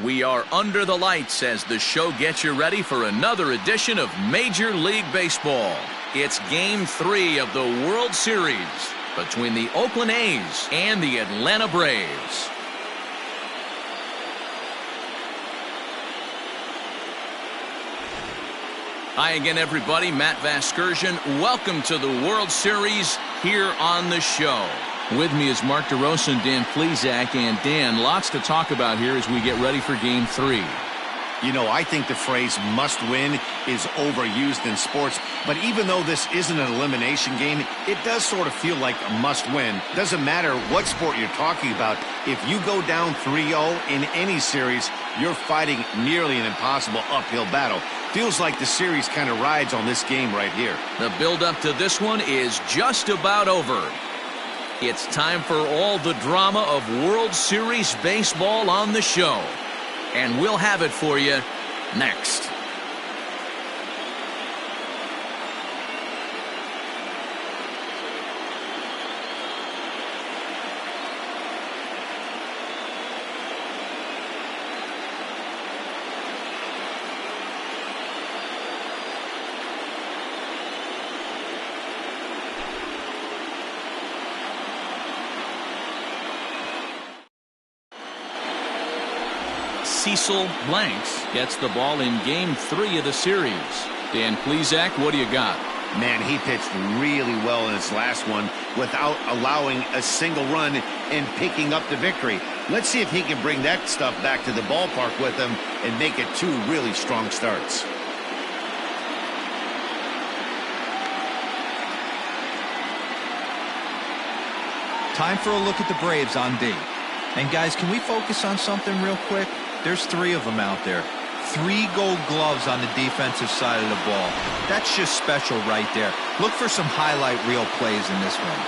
We are under the lights as the show gets you ready for another edition of Major League Baseball. It's Game 3 of the World Series between the Oakland A's and the Atlanta Braves. Hi again, everybody. Matt Vasgersian. Welcome to the World Series here on the show. With me is Mark DeRosa and Dan Plesac. And Dan, lots to talk about here as we get ready for Game 3. You know, I think the phrase must win is overused in sports, but even though this isn't an elimination game, it does sort of feel like a must win. Doesn't matter what sport you're talking about. If you go down 3-0 in any series, you're fighting nearly an impossible uphill battle. Feels like the series kind of rides on this game right here. The build-up to this one is just about over. It's time for all the drama of World Series baseball on the show. And we'll have it for you next. Cecil Blanks gets the ball in Game 3 of the series. Dan Plesac, what do you got? Man, he pitched really well in his last one without allowing a single run and picking up the victory. Let's see if he can bring that stuff back to the ballpark with him and make it 2 really strong starts. Time for a look at the Braves on D. And guys, can we focus on something real quick? There's 3 of them out there. 3 gold gloves on the defensive side of the ball. That's just special right there. Look for some highlight reel plays in this one.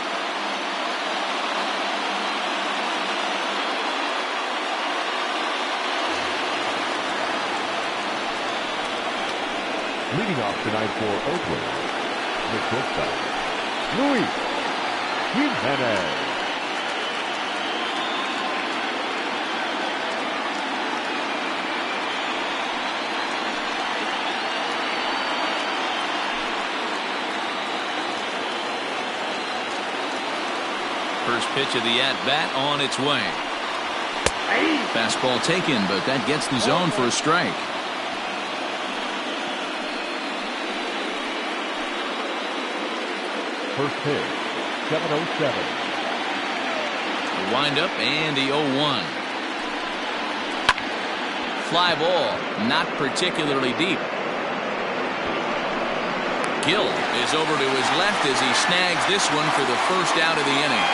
Leading off tonight for Oakland, the shortstop, Luis Jimenez. First pitch of the at-bat on its way. Fastball taken, but that gets the zone for a strike. First pitch, 7:07. The windup and the 0-1. Fly ball, not particularly deep. Gill is over to his left as he snags this one for the first out of the inning.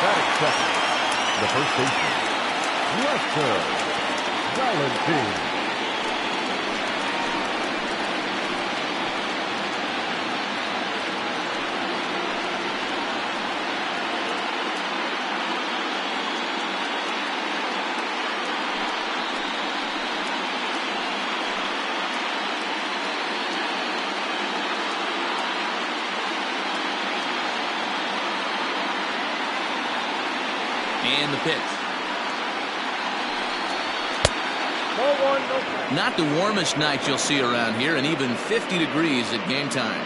Batting second, the first baseman, Lester Valentin. And the pitch. Not the warmest night you'll see around here, and even 50 degrees at game time.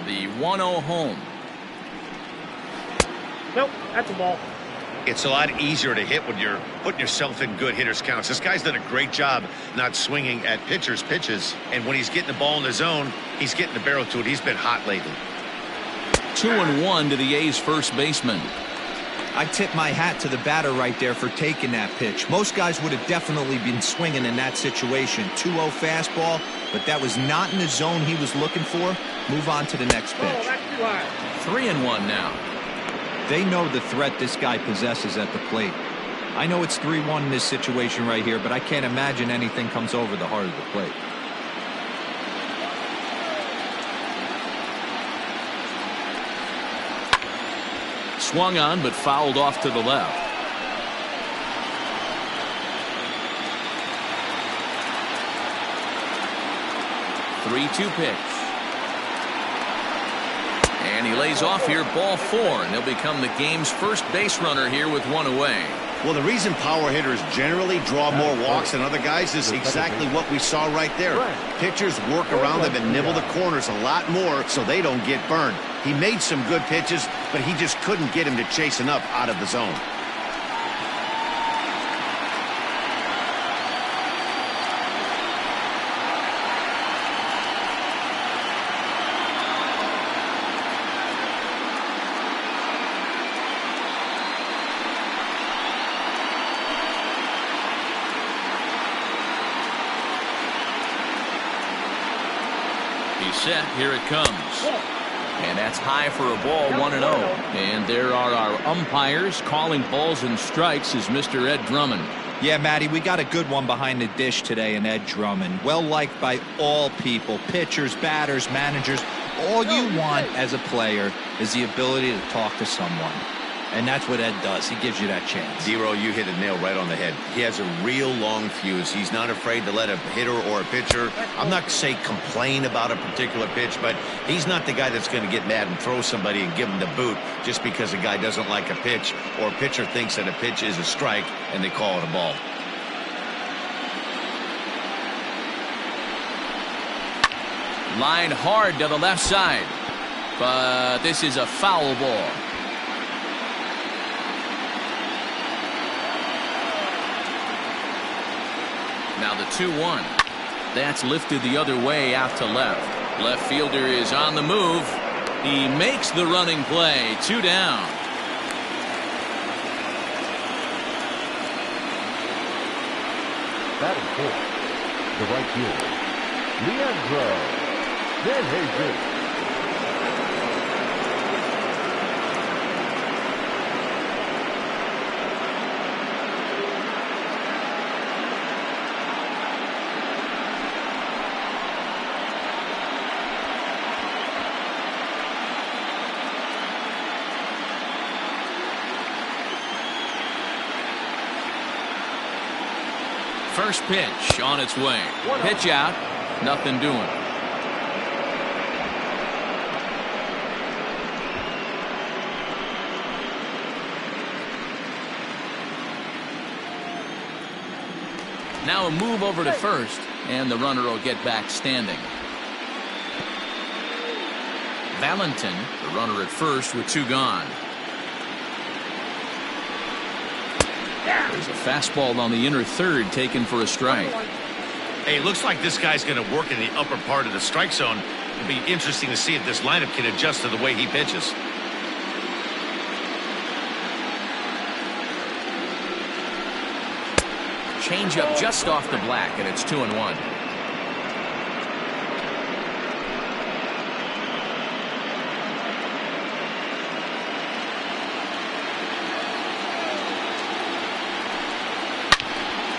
The 1-0 home. Nope, that's a ball. It's a lot easier to hit when you're putting yourself in good hitter's counts. This guy's done a great job not swinging at pitchers' pitches. And when he's getting the ball in the zone, he's getting the barrel to it. He's been hot lately. 2-1 to the A's first baseman. I tip my hat to the batter right there for taking that pitch. Most guys would have definitely been swinging in that situation. 2-0 fastball, but that was not in the zone he was looking for. Move on to the next pitch. Oh, that's too high. 3-1 now. They know the threat this guy possesses at the plate. I know it's 3-1 in this situation right here, but I can't imagine anything comes over the heart of the plate. Swung on, but fouled off to the left. 3-2 pitch. And he lays off here, ball 4, and he'll become the game's first base runner here with 1 away. Well, the reason power hitters generally draw more walks than other guys is exactly what we saw right there. Pitchers work around them and nibble the corners a lot more so they don't get burned. He made some good pitches, but he just couldn't get him to chase enough out of the zone. He's set. Here it comes. And that's high for a ball, 1-0. And there are our umpires calling balls and strikes is Mr. Ed Drummond. Yeah, Matty, we got a good one behind the dish today in Ed Drummond. Well liked by all people, pitchers, batters, managers. All you want as a player is the ability to talk to someone. And that's what Ed does. He gives you that chance. Zero, you hit a nail right on the head. He has a real long fuse. He's not afraid to let a hitter or a pitcher, I'm not say complain about a particular pitch, but he's not the guy that's going to get mad and throw somebody and give him the boot just because a guy doesn't like a pitch or a pitcher thinks that a pitch is a strike and they call it a ball. Line hard to the left side. But this is a foul ball. Now the 2-1. That's lifted the other way out to left. Left fielder is on the move. He makes the running play. 2 down. Batting fourth, the right fielder, Leandro Van. First pitch on its way. Pitch out. Nothing doing. Now a move over to first, and the runner will get back standing. Valentin, the runner at first with 2 gone. There's a fastball on the inner third taken for a strike. Hey, looks like this guy's going to work in the upper part of the strike zone. It'll be interesting to see if this lineup can adjust to the way he pitches. Change up just off the black, and it's 2-1.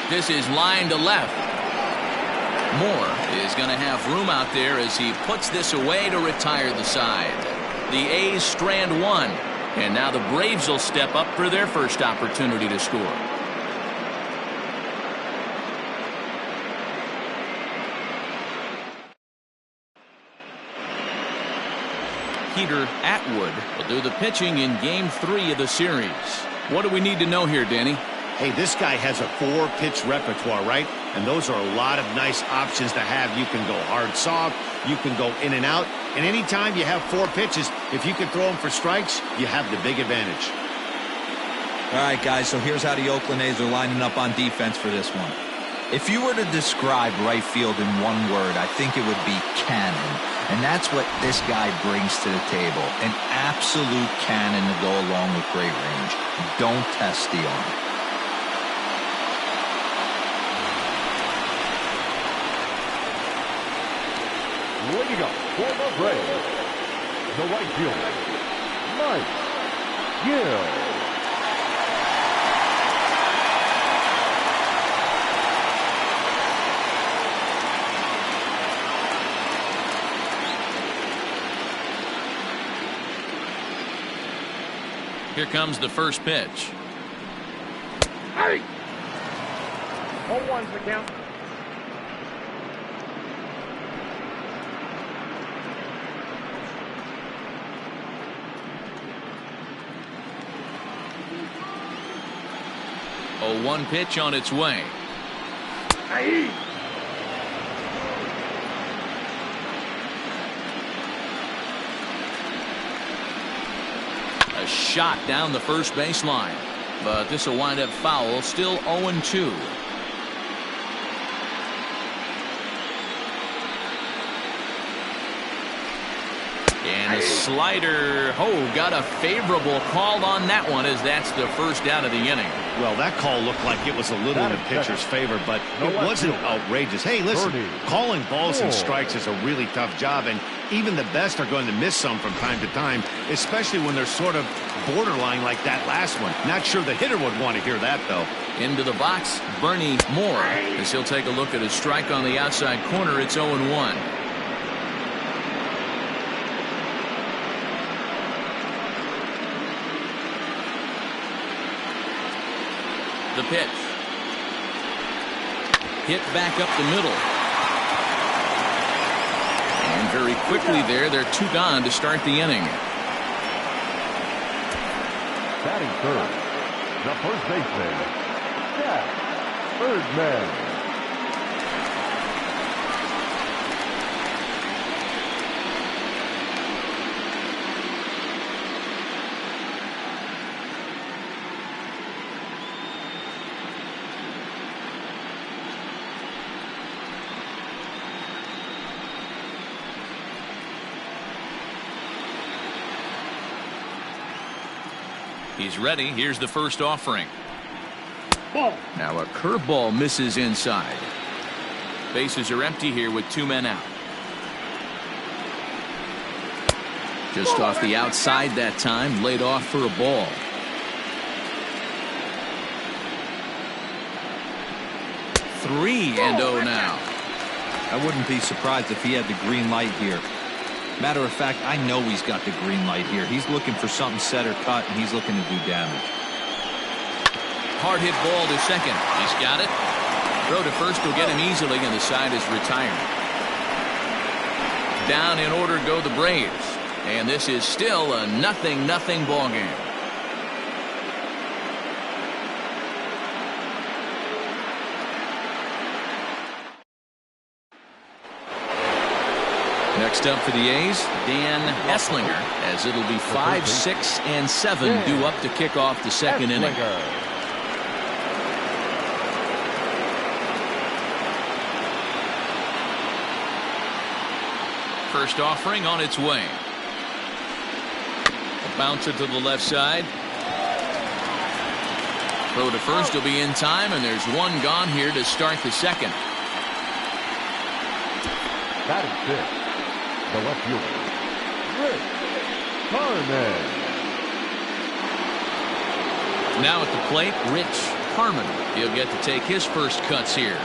This is line to left. Moore is going to have room out there as he puts this away to retire the side. The A's strand 1, and now the Braves will step up for their first opportunity to score. Peter Atwood will do the pitching in Game 3 of the series. What do we need to know here, Danny? Hey, this guy has a 4-pitch repertoire, right? And those are a lot of nice options to have. You can go hard, soft. You can go in and out. And anytime you have 4 pitches, if you can throw them for strikes, you have the big advantage. All right, guys, so here's how the Oakland A's are lining up on defense for this one. If you were to describe right field in one word, I think it would be cannon. And that's what this guy brings to the table. An absolute cannon to go along with great range. Don't test the arm. Leading up for the Braves, the right fielder, Mike Gill. Here comes the first pitch. Hey! 0-1's the count. 0-1 pitch on its way. A shot down the first baseline, but this will wind up foul. Still 0-2. And a slider. Oh, got a favorable call on that one, as that's the first out of the inning. Well, that call looked like it was a little in the pitcher's favor, but it wasn't outrageous. Hey, listen, calling balls and strikes is a really tough job, and even the best are going to miss some from time to time, especially when they're sort of borderline like that last one. Not sure the hitter would want to hear that, though. Into the box, Bernie Moore, as he'll take a look at a strike on the outside corner. It's 0-1. The pitch. Hit back up the middle. And very quickly there, they're 2 gone to start the inning. Batting third, the first baseman, Jack Erdman. He's ready. Here's the first offering. Ball. Now a curveball misses inside. Bases are empty here with 2 men out. Just off the outside that time, laid off for a ball. Three and 0 now. I wouldn't be surprised if he had the green light here. Matter of fact, I know he's got the green light here. He's looking for something set or cut, and he's looking to do damage. Hard hit ball to second. He's got it. Throw to first will get him easily, and the side is retired. Down in order go the Braves. And this is still a 0-0 ball game. Next up for the A's, Dan Esslinger, as it'll be 5, 6, and 7 due up to kick off the second inning. First offering on its way. A bouncer to the left side. Throw to first will be in time, and there's 1 gone here to start the second. Batting fifth, the left fielder, Rich Harmon. Now at the plate, Rich Harmon. He'll get to take his first cuts here.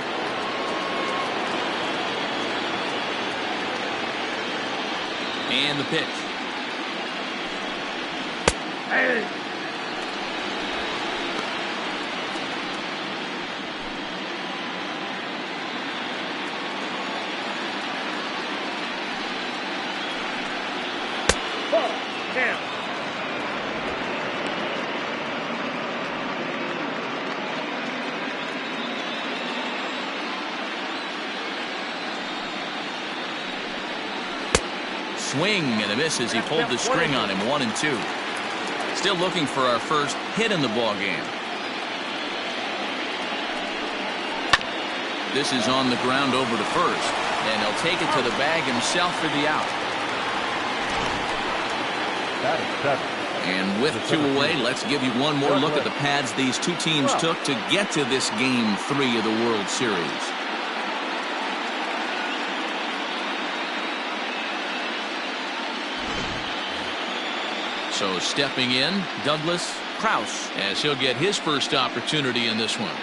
And the pitch. Hey. Swing and a miss as he pulled the string on him. 1-2. Still looking for our first hit in the ball game. This is on the ground over to first, and he'll take it to the bag himself for the out. And with 2 away, let's give you one more look at the pads these 2 teams took to get to this game 3 of the World Series. So stepping in, Douglas Krause, as he'll get his first opportunity in this one.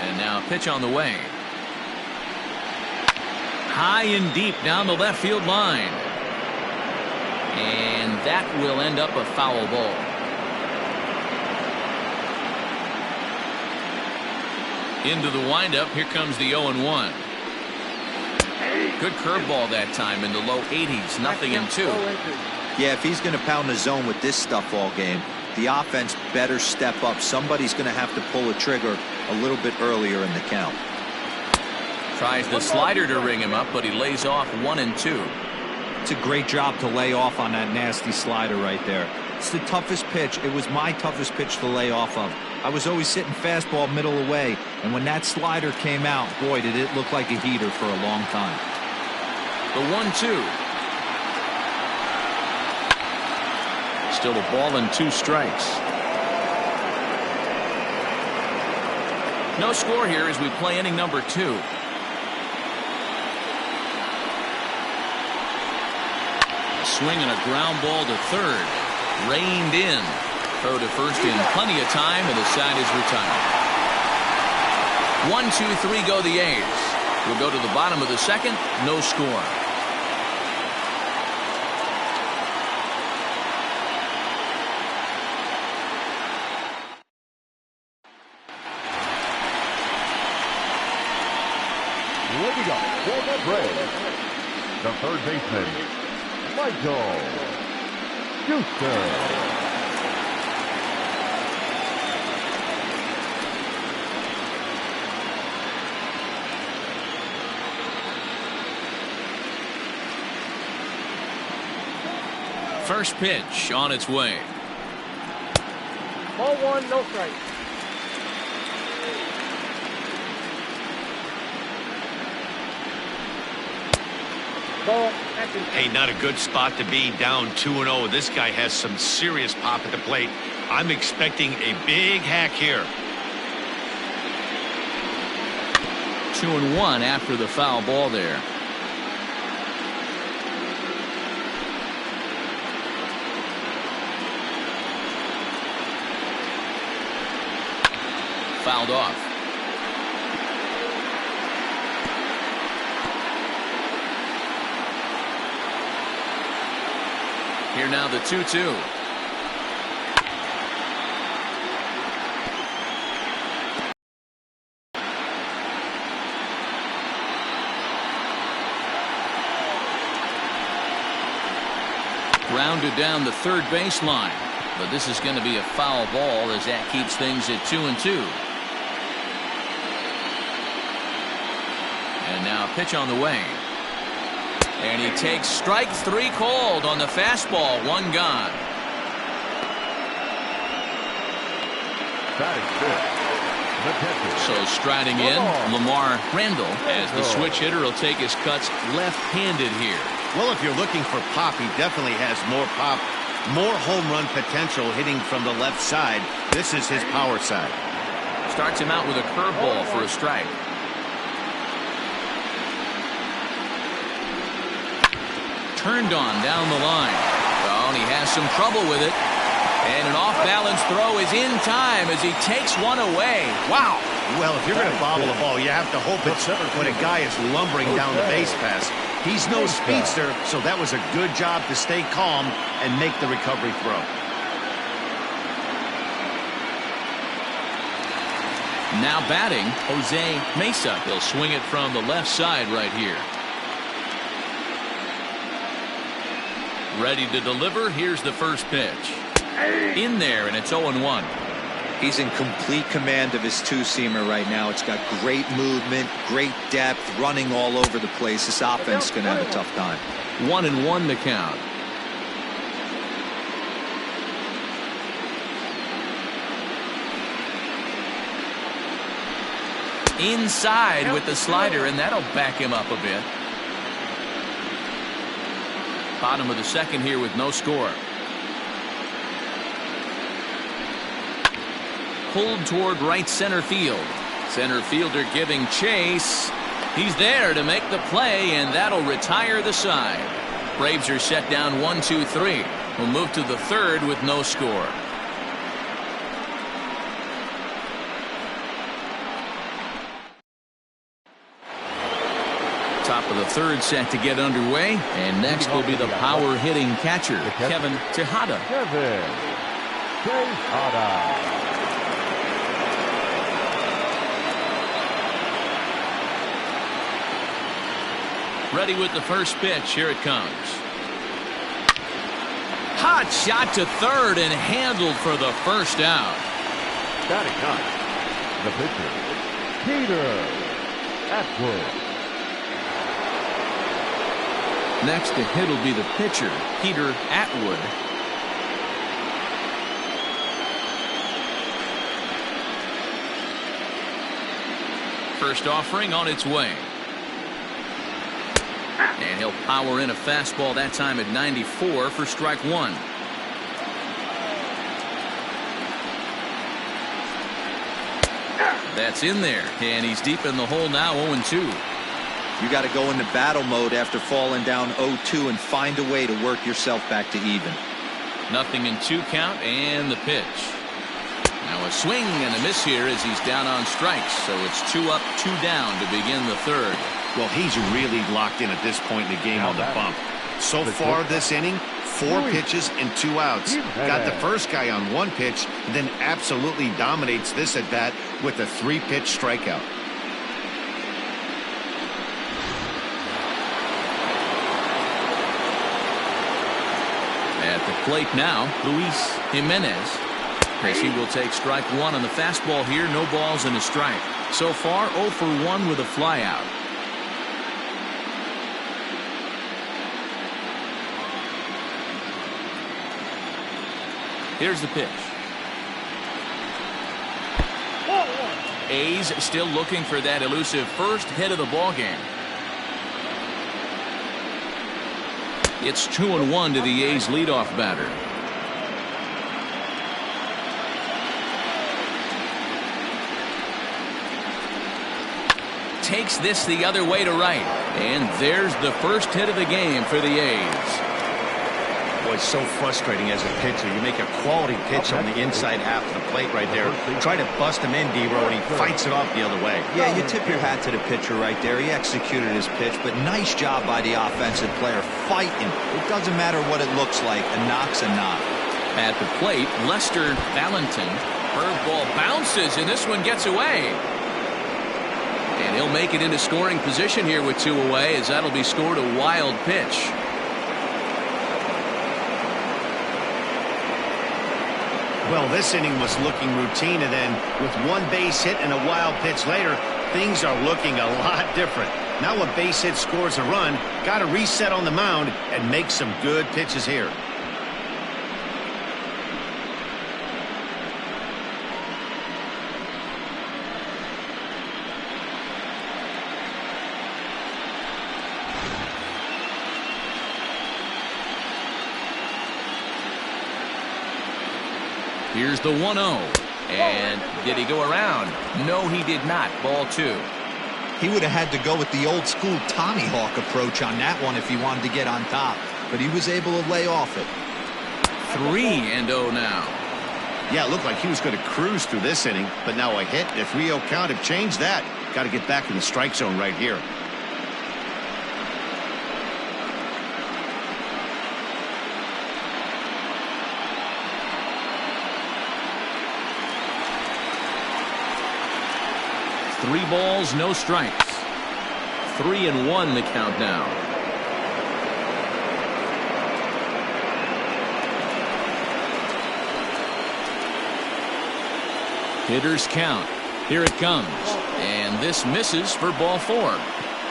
And now a pitch on the way. High and deep down the left field line. And that will end up a foul ball. Into the windup, here comes the 0-1. Good curveball that time in the low 80s, 0-2. Yeah, if he's going to pound the zone with this stuff all game, the offense better step up. Somebody's going to have to pull a trigger a little bit earlier in the count. Tries the slider to ring him up, but he lays off 1-2. It's a great job to lay off on that nasty slider right there. It's the toughest pitch. It was my toughest pitch to lay off of. I was always sitting fastball middle away, and when that slider came out, boy, did it look like a heater for a long time. The 1-2. Still a ball and 2 strikes. No score here as we play inning number 2. A swing and a ground ball to third. Reined in. Throw to first in plenty of time, and the side is retired. 1-2-3 go the A's. We'll go to the bottom of the second. No score. Looking up for the Braves, the third baseman, Michael Houston. First pitch on its way. Ball 1, no strike. Hey, not a good spot to be, down 2-0. This guy has some serious pop at the plate. I'm expecting a big hack here. 2-1 after the foul ball there. Fouled off. Here now the 2-2. Grounded down the third baseline, but this is going to be a foul ball as that keeps things at 2-2. And now a pitch on the way. And he takes strike 3 called on the fastball. 1 gone. So striding in, Lamar Randall, as the switch hitter will take his cuts left-handed here. Well, if you're looking for pop, he definitely has more pop, more home run potential hitting from the left side. This is his power side. Starts him out with a curveball for a strike. Turned on down the line. Oh, and he has some trouble with it. And an off-balance throw is in time as he takes one away. Wow. Well, if you're going to bobble a ball, you have to hope it's when a guy is lumbering down the base pass. He's no speedster, so that was a good job to stay calm and make the recovery throw. Now batting, Jose Mesa. He'll swing it from the left side right here. Ready to deliver. Here's the first pitch. In there, and it's 0-1. He's in complete command of his two-seamer right now. It's got great movement, great depth, running all over the place. This offense is going to have a tough time. 1-1 the count. Inside with the slider, and that'll back him up a bit. Bottom of the second here with no score. Pulled toward right center field. Center fielder giving chase. He's there to make the play, and that'll retire the side. Braves are set down 1-2-3. We'll move to the third with no score. Top of the third set to get underway, and next will be the power hitting catcher, Kevin Tejada. Ready with the first pitch. Here it comes. Hot shot to third and handled for the first out. Batting ninth, the pitcher, Peter Atwood. Next to hit will be the pitcher, Peter Atwood. First offering on its way. And he'll power in a fastball that time at 94 for strike one. That's in there, and he's deep in the hole now, 0-2. You got to go into battle mode after falling down 0-2 and find a way to work yourself back to even. 0-2 count, and the pitch. Now a swing and a miss here as he's down on strikes, so it's 2 up, 2 down to begin the third. Well, he's really locked in at this point in the game on the bump. So far this inning, 4 pitches and 2 outs. Got the first guy on 1 pitch, and then absolutely dominates this at bat with a 3-pitch strikeout. At the plate now, Luis Jimenez. As he will take strike one on the fastball here. No balls and a strike. So far 0 for 1 with a flyout. Here's the pitch. A's still looking for that elusive first hit of the ballgame. It's 2-1 to the A's leadoff batter. Takes this the other way to right. And there's the first hit of the game for the A's. Boy, it's so frustrating as a pitcher. You make a quality pitch on the inside half of the plate right there. Try to bust him in, D-Row, and he fights it off the other way. Yeah, you tip your hat to the pitcher right there. He executed his pitch, but nice job by the offensive player fighting. It doesn't matter what it looks like. A knock's a knock. At the plate, Lester Valentin. Curveball bounces, and this one gets away. And he'll make it into scoring position here with 2 away, as that'll be scored a wild pitch. Well, this inning was looking routine, and then with 1 base hit and a wild pitch later, things are looking a lot different. Now a base hit scores a run, got to reset on the mound and make some good pitches here. Here's the 1-0. And did he go around? No, he did not. Ball 2. He would have had to go with the old school Tommy Hawk approach on that one if he wanted to get on top. But he was able to lay off it. 3-0 now. Yeah, it looked like he was going to cruise through this inning, but now a hit and a 3-0 count have changed that. Got to get back in the strike zone right here. Three balls, no strikes. 3-1 the count now. Hitters count. Here it comes. And this misses for ball 4.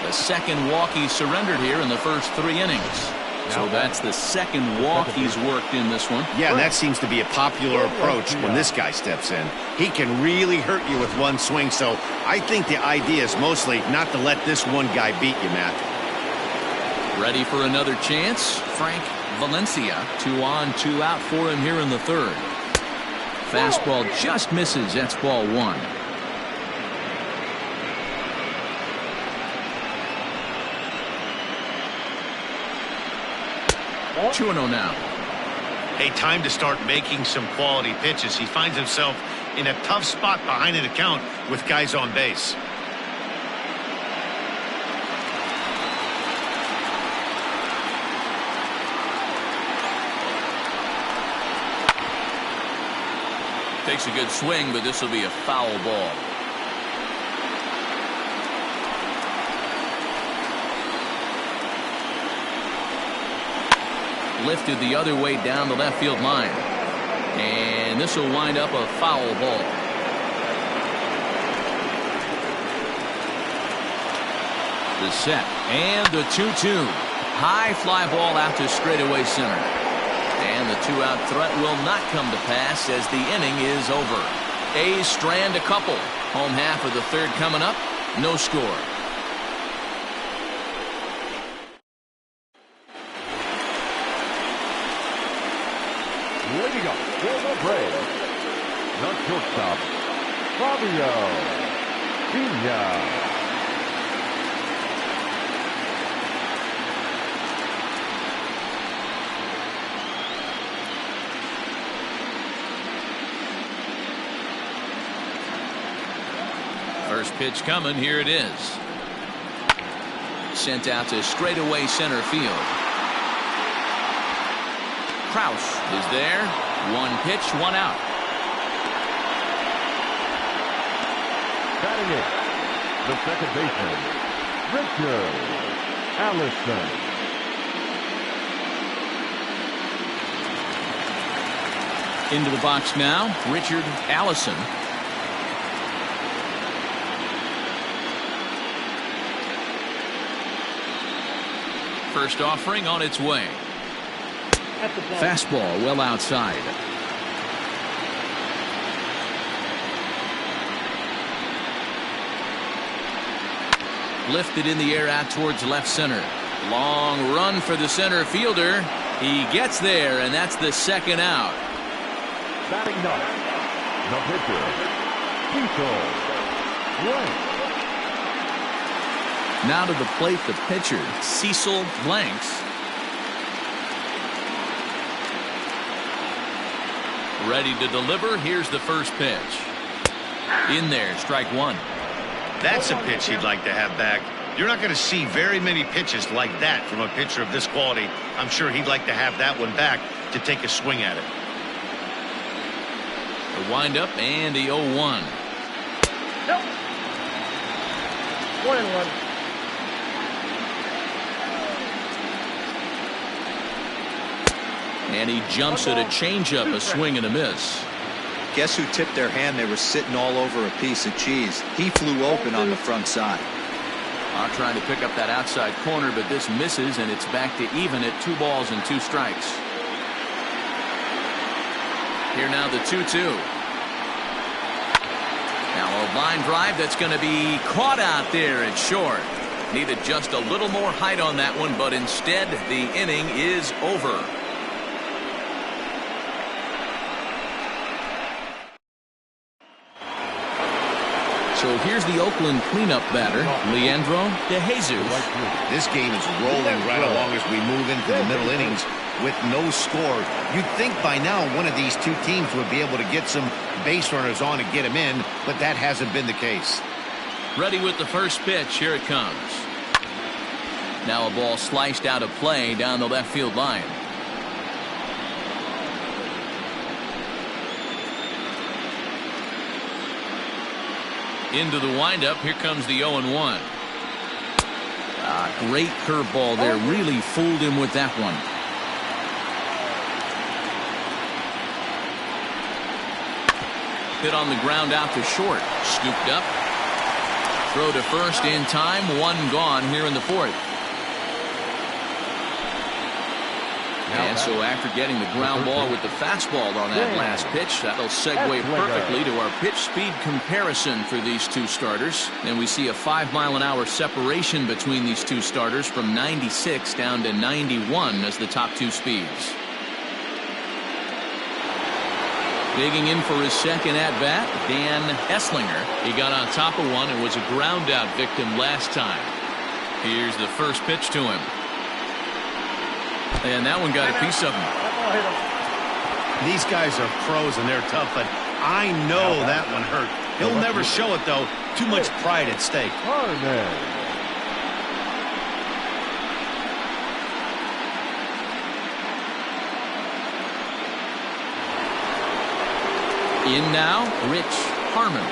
The second walk he surrendered here in the first 3 innings. So that's the second walk he's worked in this one. Yeah, and that seems to be a popular approach when this guy steps in. He can really hurt you with 1 swing, so I think the idea is mostly not to let this one guy beat you, Matt. Ready for another chance? Frank Valencia. 2 on, 2 out for him here in the third. Fastball just misses. That's ball 1. Two 2-0 now. Hey, time to start making some quality pitches. He finds himself in a tough spot behind an account with guys on base. Takes a good swing, but this will be a foul ball. lifted the other way down the left field line. And this will wind up a foul ball. The set and the 2-2. High fly ball out to straightaway center. And the 2-out threat will not come to pass as the inning is over. A's strand a couple. Home half of the third coming up. No score. Leading up for the Braves, the shortstop, Fabio Pena. First pitch coming. Here it is. Sent out to straightaway center field. Kraus is there. One pitch, one out. Batting it, the second baseman, Richard Allison. Into the box now, Richard Allison. First offering on its way. Fastball well outside. Lifted in the air out towards left center. Long run for the center fielder. He gets there, and that's the second out. Batting ninth, the pitcher, Cecil Blanks. Now to the plate, the pitcher, Cecil Blanks. Ready to deliver. Here's the first pitch. In there, strike one. That's a pitch he'd like to have back. You're not going to see very many pitches like that from a pitcher of this quality. I'm sure he'd like to have that one back to take a swing at it. The windup and the 0-1. Nope. 1-1. And he jumps at a changeup, a swing and a miss. Guess who tipped their hand? They were sitting all over a piece of cheese. He flew open on the front side. Trying to pick up that outside corner, but this misses, and it's back to even at 2 balls and 2 strikes. Here now the 2-2. Now a line drive that's going to be caught out there at short. Needed just a little more height on that one, but instead the inning is over. So here's the Oakland cleanup batter, Leandro De Jesus. This game is rolling right along as we move into the middle innings with no score. You'd think by now one of these two teams would be able to get some base runners on and get them in, but that hasn't been the case. Ready with the first pitch. Here it comes. Now a ball sliced out of play down the left field line. Into the windup. Here comes the 0-1. Great curveball there. Really fooled him with that one. Hit on the ground out to short. Scooped up. Throw to first in time. One gone here in the fourth. And so after getting the ground ball with the fastball on that last pitch, that'll segue perfectly to our pitch speed comparison for these two starters. And we see a 5-mile-an-hour separation between these two starters from 96 down to 91 as the top two speeds. Digging in for his second at-bat, Dan Esslinger. He got on top of one and was a ground-out victim last time. Here's the first pitch to him. And that one got a piece of him. These guys are pros and they're tough, but I know that one hurt. He'll never show it, though. Too much pride at stake. In now, Rich Harmon.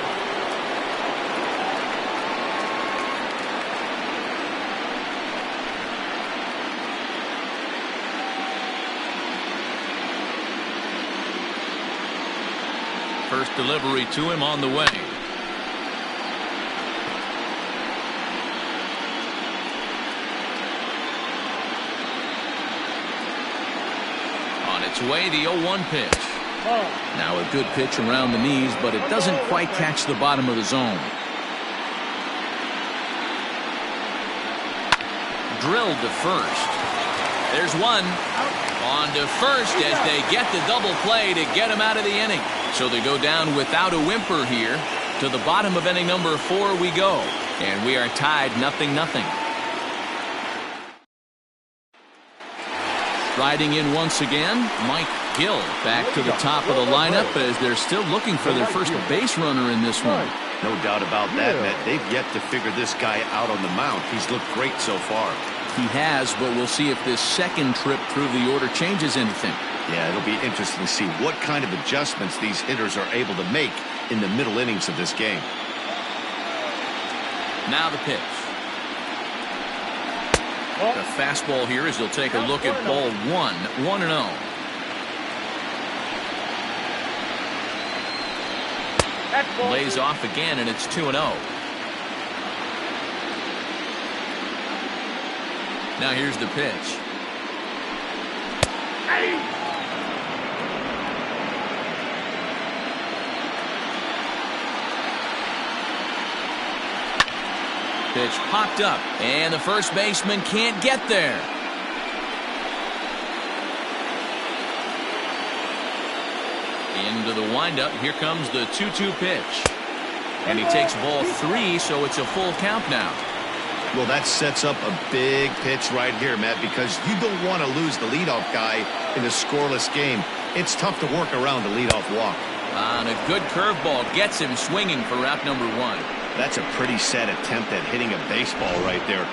First delivery to him on the way. On its way, the 0-1 pitch. Now a good pitch around the knees, but it doesn't quite catch the bottom of the zone. Drilled to first. There's one. On to first as they get the double play to get him out of the inning. So they go down without a whimper here. To the bottom of inning number 4 we go. And we are tied 0-0. Riding in once again, Mike Gill back to the top of the lineup as they're still looking for their first base runner in this one. No doubt about that, Matt. They've yet to figure this guy out on the mound. He's looked great so far. He has, but we'll see if this second trip through the order changes anything. Yeah, it'll be interesting to see what kind of adjustments these hitters are able to make in the middle innings of this game. Now the pitch. The fastball here as they'll take a look at ball 1, 1-0. Lays off again, and it's 2-0. Now here's the pitch. Pitch popped up, and the first baseman can't get there. Into the windup. Here comes the 2-2 pitch. And he takes ball 3, so it's a full count now. Well, that sets up a big pitch right here, Matt, because you don't want to lose the leadoff guy in a scoreless game. It's tough to work around the leadoff walk. And a good curveball gets him swinging for route number 1. That's a pretty sad attempt at hitting a baseball right there.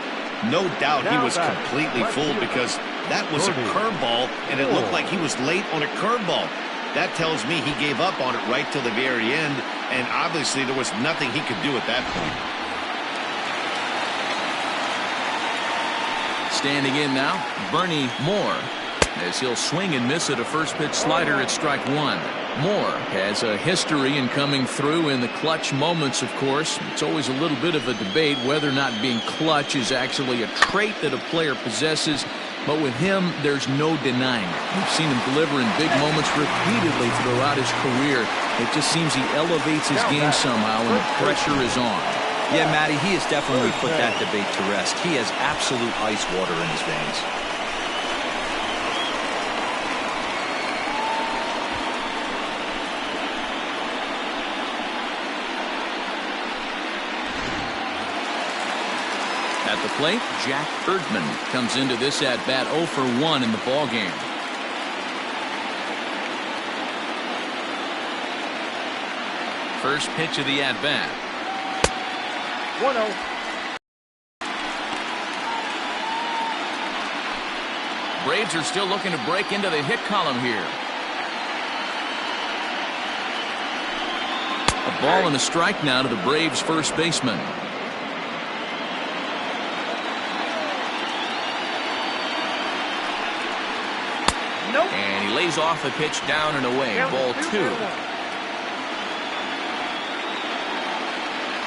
No doubt he was completely fooled because that was a curveball, and it looked like he was late on a curveball. That tells me he gave up on it right till the very end, and obviously there was nothing he could do at that point. Standing in now, Bernie Moore, as he'll swing and miss at a first pitch slider at strike 1. Moore has a history in coming through in the clutch moments, of course. It's always a little bit of a debate whether or not being clutch is actually a trait that a player possesses. But with him, there's no denying it. We've seen him deliver in big moments repeatedly throughout his career. It just seems he elevates his game somehow, and the pressure is on. Yeah, Matty, he has definitely put that debate to rest. He has absolute ice water in his veins. At the plate, Jack Erdman comes into this at-bat 0 for 1 in the ballgame. First pitch of the at-bat. 1-0. Braves are still looking to break into the hit column here. A ball and a strike now to the Braves first baseman. And he lays off the pitch down and away. Ball 2.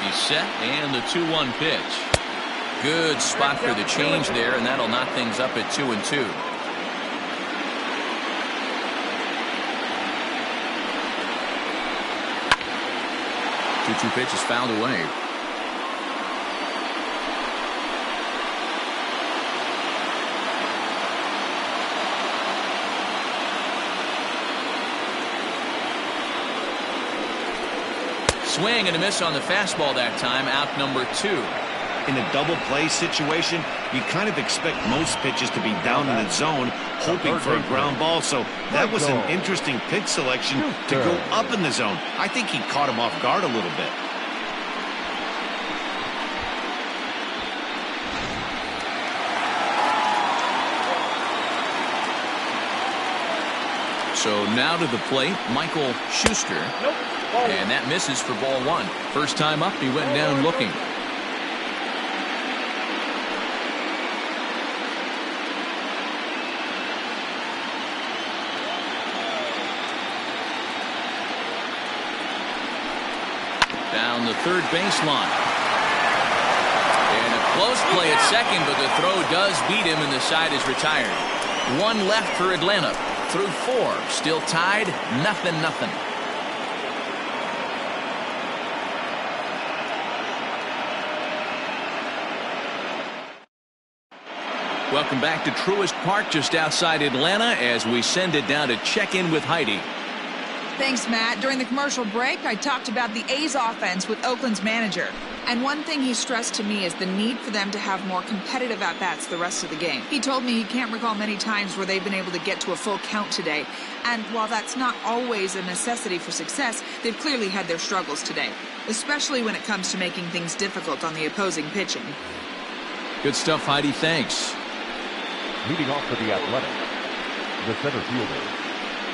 He's set, and the 2-1 pitch. Good spot for the change there, and that'll knock things up at 2-2. Two pitch is fouled away. Swing and a miss on the fastball that time. Out number 2. In a double play situation, you kind of expect most pitches to be down in the zone, hoping for a ground ball. So that was an interesting pitch selection to go up in the zone. I think he caught him off guard a little bit. So now to the plate, Michael Schuster. And that misses for ball 1. First time up, he went down looking. Down the third baseline. And a close play at second, but the throw does beat him and the side is retired. One left for Atlanta. Through 4. Still tied. 0-0. Welcome back to Truist Park just outside Atlanta as we send it down to check in with Heidi. Thanks, Matt. During the commercial break, I talked about the A's offense with Oakland's manager. And one thing he stressed to me is the need for them to have more competitive at-bats the rest of the game. He told me he can't recall many times where they've been able to get to a full count today. And while that's not always a necessity for success, they've clearly had their struggles today, especially when it comes to making things difficult on the opposing pitching. Good stuff, Heidi. Thanks. Leading off for the Athletics, the center fielder,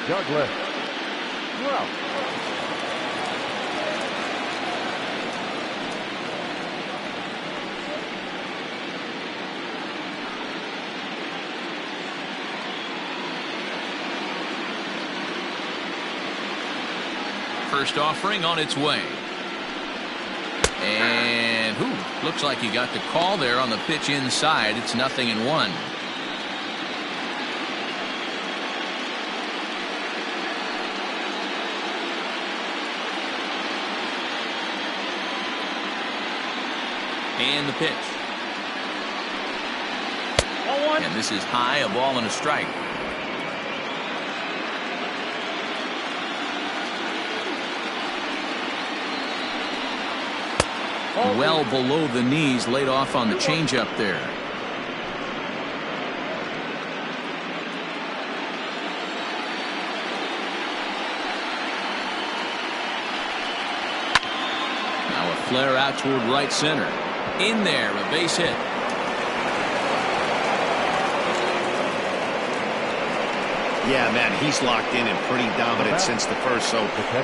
Douglas. Well, First offering on its way. And looks like he got the call there on the pitch inside. It's 0-1. And the pitch. And this is high, a ball and a strike. Well below the knees, laid off on the changeup there. Now a flare out toward right center. In there, a base hit. Yeah, man, he's locked in and pretty dominant since the first, so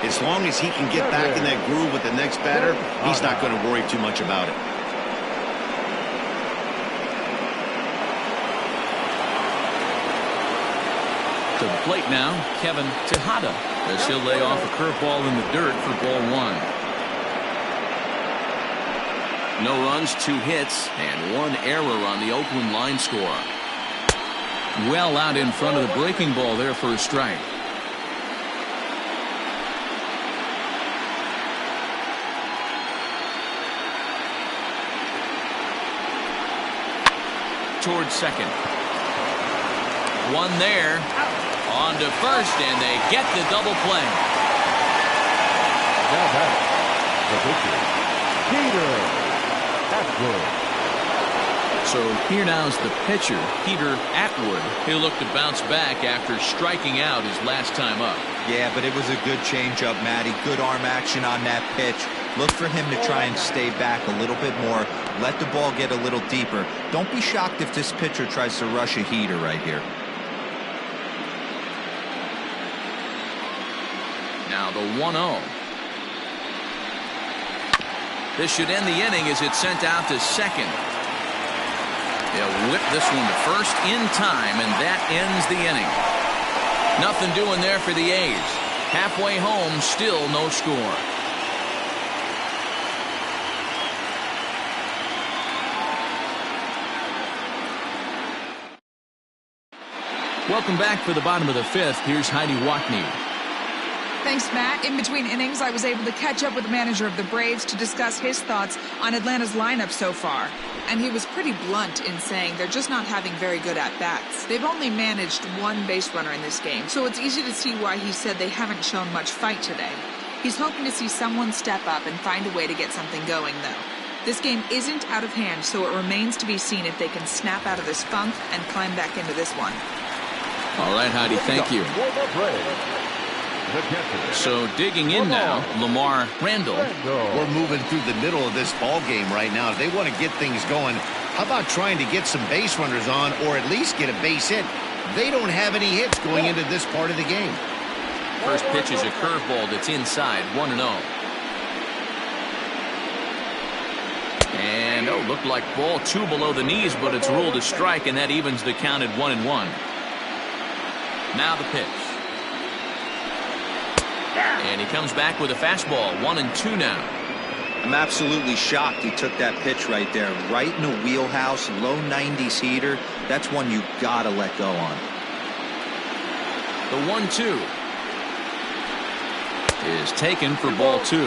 as long as he can get back in that groove with the next batter, he's not going to worry too much about it. To the plate now, Kevin Tejada, as he'll lay off a curveball in the dirt for ball 1. No runs, 2 hits, and 1 error on the Oakland line score. Well out in front of the breaking ball there for a strike. Towards second. One there. On to first, and they get the double play. now that's the pitcher, Peter Atwood. So here now is the pitcher, Peter Atwood. He'll look to bounce back after striking out his last time up. Yeah, but it was a good changeup, Matty. Good arm action on that pitch. Look for him to try and stay back a little bit more. Let the ball get a little deeper. Don't be shocked if this pitcher tries to rush a heater right here. Now the 1-0. This should end the inning as it's sent out to second. They'll whip this one to first in time, and that ends the inning. Nothing doing there for the A's. Halfway home, still no score. Welcome back for the bottom of the fifth. Here's Heidi Watney. Thanks, Matt. In between innings, I was able to catch up with the manager of the Braves to discuss his thoughts on Atlanta's lineup so far. And he was pretty blunt in saying they're just not having very good at-bats. They've only managed one base runner in this game, so it's easy to see why he said they haven't shown much fight today. He's hoping to see someone step up and find a way to get something going, though. This game isn't out of hand, so it remains to be seen if they can snap out of this funk and climb back into this one. All right, Heidi, thank you. So digging in now, Lamar Randall. We're moving through the middle of this ball game right now. If they want to get things going, how about trying to get some base runners on or at least get a base hit? They don't have any hits going into this part of the game. First pitch is a curveball that's inside, 1-0. And, looked like ball 2 below the knees, but it's ruled a strike, and that evens the count at 1-1. Now the pitch. And he comes back with a fastball, 1-2 now. I'm absolutely shocked he took that pitch right there. Right in the wheelhouse, low 90s heater. That's one you gotta let go on. The 1-2 is taken for ball 2.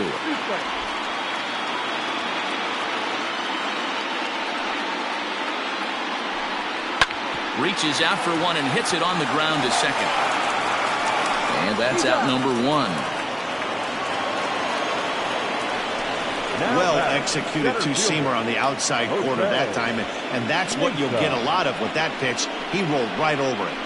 Reaches out for one and hits it on the ground to second. And that's out number 1. Well executed two-seamer on the outside corner that time, and that's what you'll get a lot of with that pitch. He rolled right over it.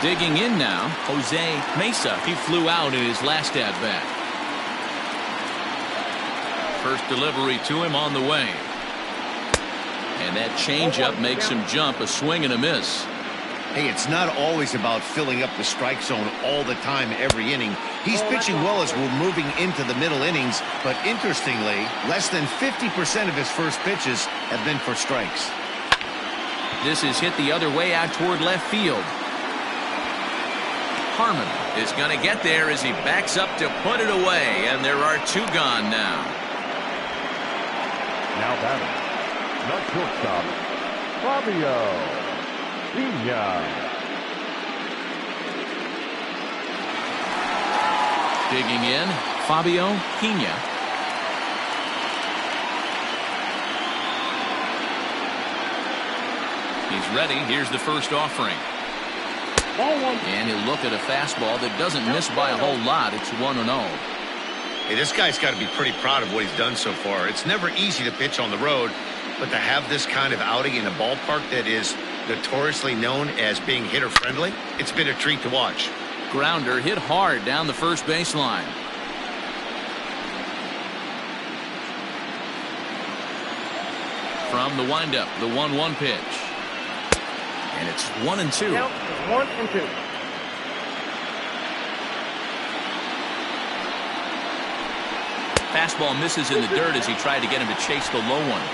Digging in now, Jose Mesa. He flew out in his last at-bat. First delivery to him on the way. And that changeup makes him jump, a swing and a miss. Hey, it's not always about filling up the strike zone all the time every inning. He's pitching well as we're moving into the middle innings, but interestingly, less than 50% of his first pitches have been for strikes. This is hit the other way out toward left field. Harmon is going to get there as he backs up to put it away, and there are 2 gone now. Now batting, the shortstop, Fabio Pena. Digging in, Fabio Pena. He's ready. Here's the first offering. And he'll look at a fastball that doesn't miss by a whole lot. It's 1-0. Hey, this guy's got to be pretty proud of what he's done so far. It's never easy to pitch on the road, but to have this kind of outing in a ballpark that is notoriously known as being hitter-friendly, it's been a treat to watch. Grounder hit hard down the first baseline. From the windup, the 1-1 pitch. And it's 1-2. Now, 1-2. Fastball misses in the dirt as he tried to get him to chase the low one.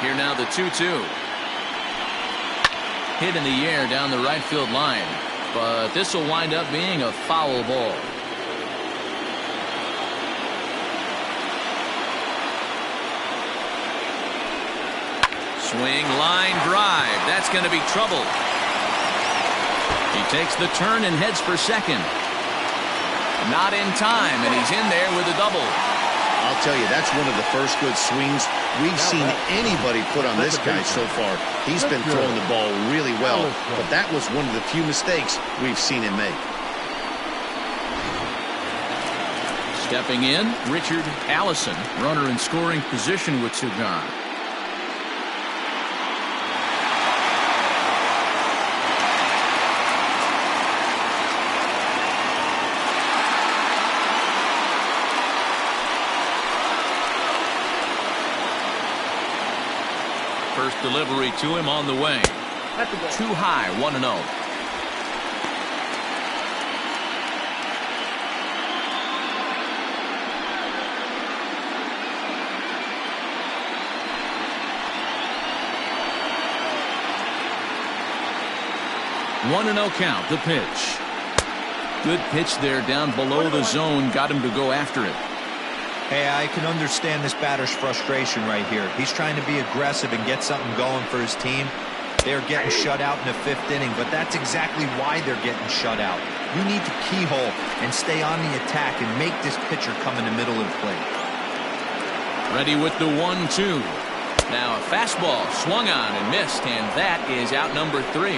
Here now the 2-2. Hit in the air down the right field line, but this will wind up being a foul ball. Swing, line, drive. That's going to be trouble. He takes the turn and heads for second. Not in time, and he's in there with a double. I'll tell you, that's one of the first good swings we've seen anybody put on this guy so far. He's been throwing the ball really well, but that was one of the few mistakes we've seen him make. Stepping in, Richard Allison, runner in scoring position with 2 gone. First delivery to him on the way. Too high, 1-0. One and 0 count, the pitch. Good pitch there down below the zone. Got him to go after it. Hey, I can understand this batter's frustration right here. He's trying to be aggressive and get something going for his team. They're getting shut out in the 5th inning, but that's exactly why they're getting shut out. You need to keyhole and stay on the attack and make this pitcher come in the middle of the plate. Ready with the 1-2. Now a fastball swung on and missed, and that is out number 3.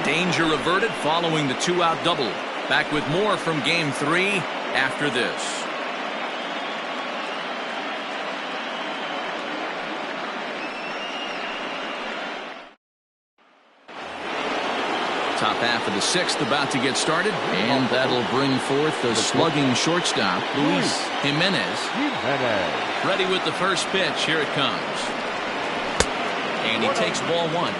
Danger averted following the 2-out double. Back with more from Game 3 after this. Top half of the 6th about to get started, and that'll bring forth the slugging shortstop, Luis Jimenez. Ready with the first pitch. Here it comes. And he takes ball 1.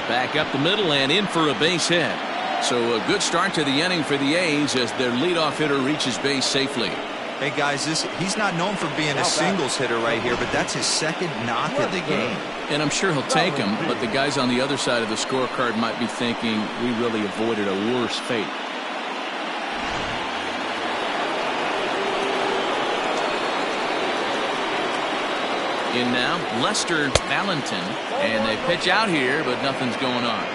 Back up the middle and in for a base hit. So a good start to the inning for the A's as their leadoff hitter reaches base safely. Hey, guys, he's not known for being a singles hitter right here, but that's his second knock of the game. And I'm sure he'll take him, but the guys on the other side of the scorecard might be thinking we really avoided a worse fate. In now, Lester Valentin, and they pitch out here, but nothing's going on.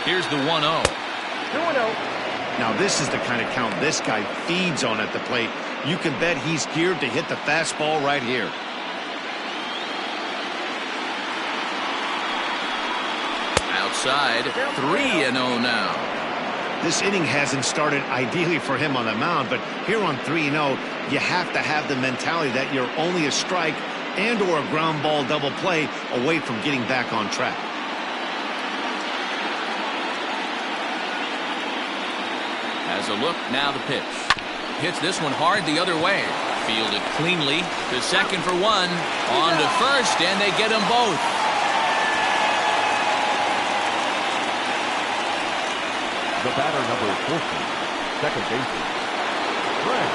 Here's the 1-0. 2-0. Now this is the kind of count this guy feeds on at the plate. You can bet he's geared to hit the fastball right here. Outside, 3-0 now. This inning hasn't started ideally for him on the mound, but here on 3-0, you have to have the mentality that you're only a strike and or a ground ball double play away from getting back on track. Has a look, now the pitch. Hits this one hard the other way. Fielded cleanly to second for one. On to first, and they get them both. The batter, number 14, second baseman, Frank.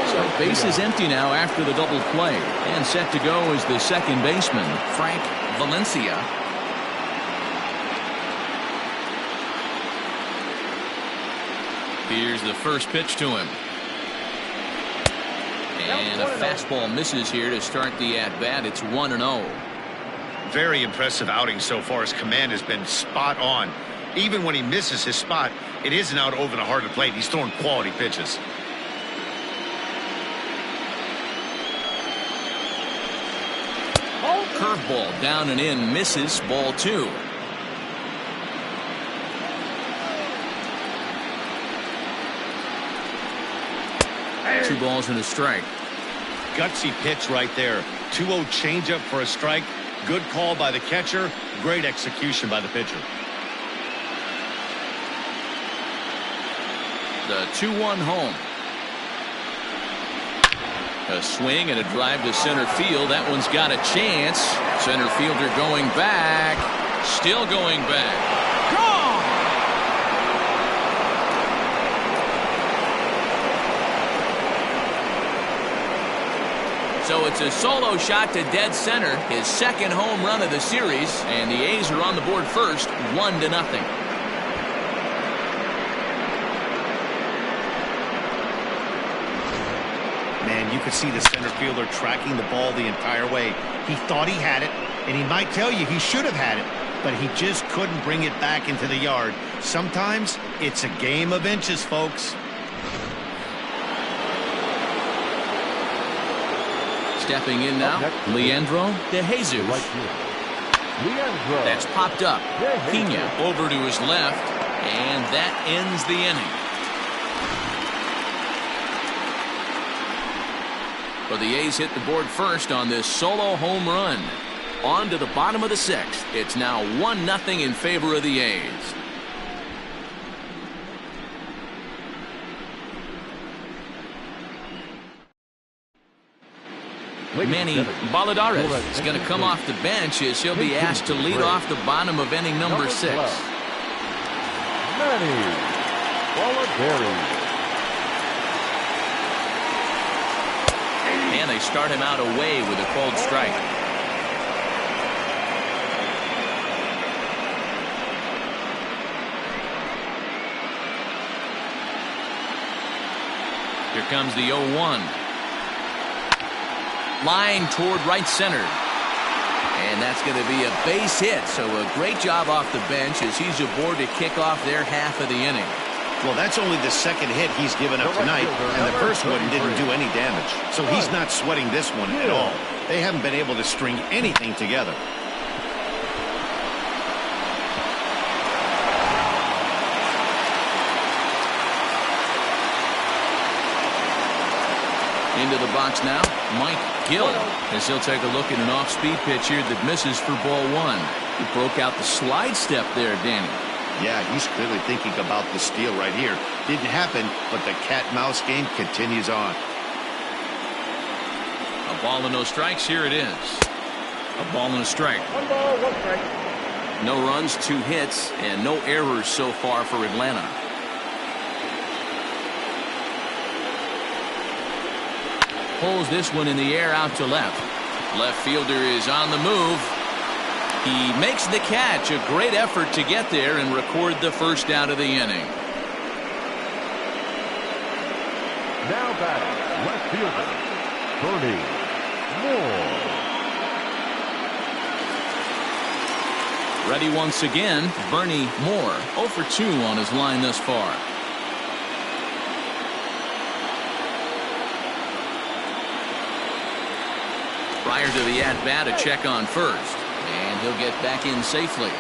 So base is empty now after the double play. And set to go is the second baseman, Frank Valencia. Here's the first pitch to him. And a fastball misses here to start the at-bat. It's 1-0. Very impressive outing so far. His command has been spot on. Even when he misses his spot, it isn't out over the heart of the plate. He's throwing quality pitches. Curveball down and in, misses, ball 2. Two balls and a strike. Gutsy pitch right there. 2-0 changeup for a strike. Good call by the catcher. Great execution by the pitcher. The 2-1 home. A swing and a drive to center field. That one's got a chance. Center fielder going back. Still going back. So it's a solo shot to dead center, his second home run of the series, and the A's are on the board first, 1-0. Man, you could see the center fielder tracking the ball the entire way. He thought he had it, and he might tell you he should have had it, but he just couldn't bring it back into the yard. Sometimes it's a game of inches, folks. Stepping in now, Leandro De Jesus. Leandro. That's popped up. Pena over to his left, and that ends the inning. But the A's hit the board first on this solo home run. On to the bottom of the 6th. It's now 1-0 in favor of the A's. Manny Balladares is going to come off the bench as he'll be asked to lead off the bottom of inning number 6. Manny Balladares. And they start him out away with a called strike. Here comes the 0-1. Line toward right center. And that's going to be a base hit. So a great job off the bench as he's aboard to kick off their half of the inning. Well, that's only the second hit he's given up tonight, and the first one didn't do any damage. So he's not sweating this one at all. They haven't been able to string anything together. Into the box now, Mike Gill, as he'll take a look at an off-speed pitch here that misses for ball 1. He broke out the slide step there, Danny. Yeah, he's clearly thinking about the steal right here. Didn't happen, but the cat-mouse game continues on. A A ball and no strikes. Here it is. A ball and a strike. 1 ball, 1 strike. No runs, 2 hits, and no errors so far for Atlanta. Pulls this one in the air out to left. Left fielder is on the move. He makes the catch. A great effort to get there and record the first out of the inning. Now batting, left fielder, Bernie Moore. Ready once again, Bernie Moore. 0 for 2 on his line thus far. Prior to the at-bat, a check on first. And he'll get back in safely.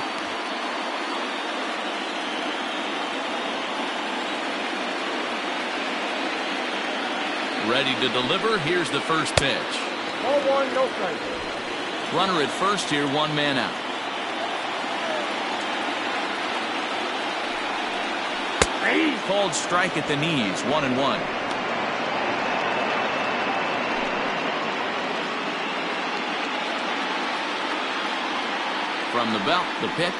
Ready to deliver. Here's the first pitch. Ball 1, no strike. Runner at first here, 1 man out. Called strike at the knees, 1-1. From the belt, the pitch.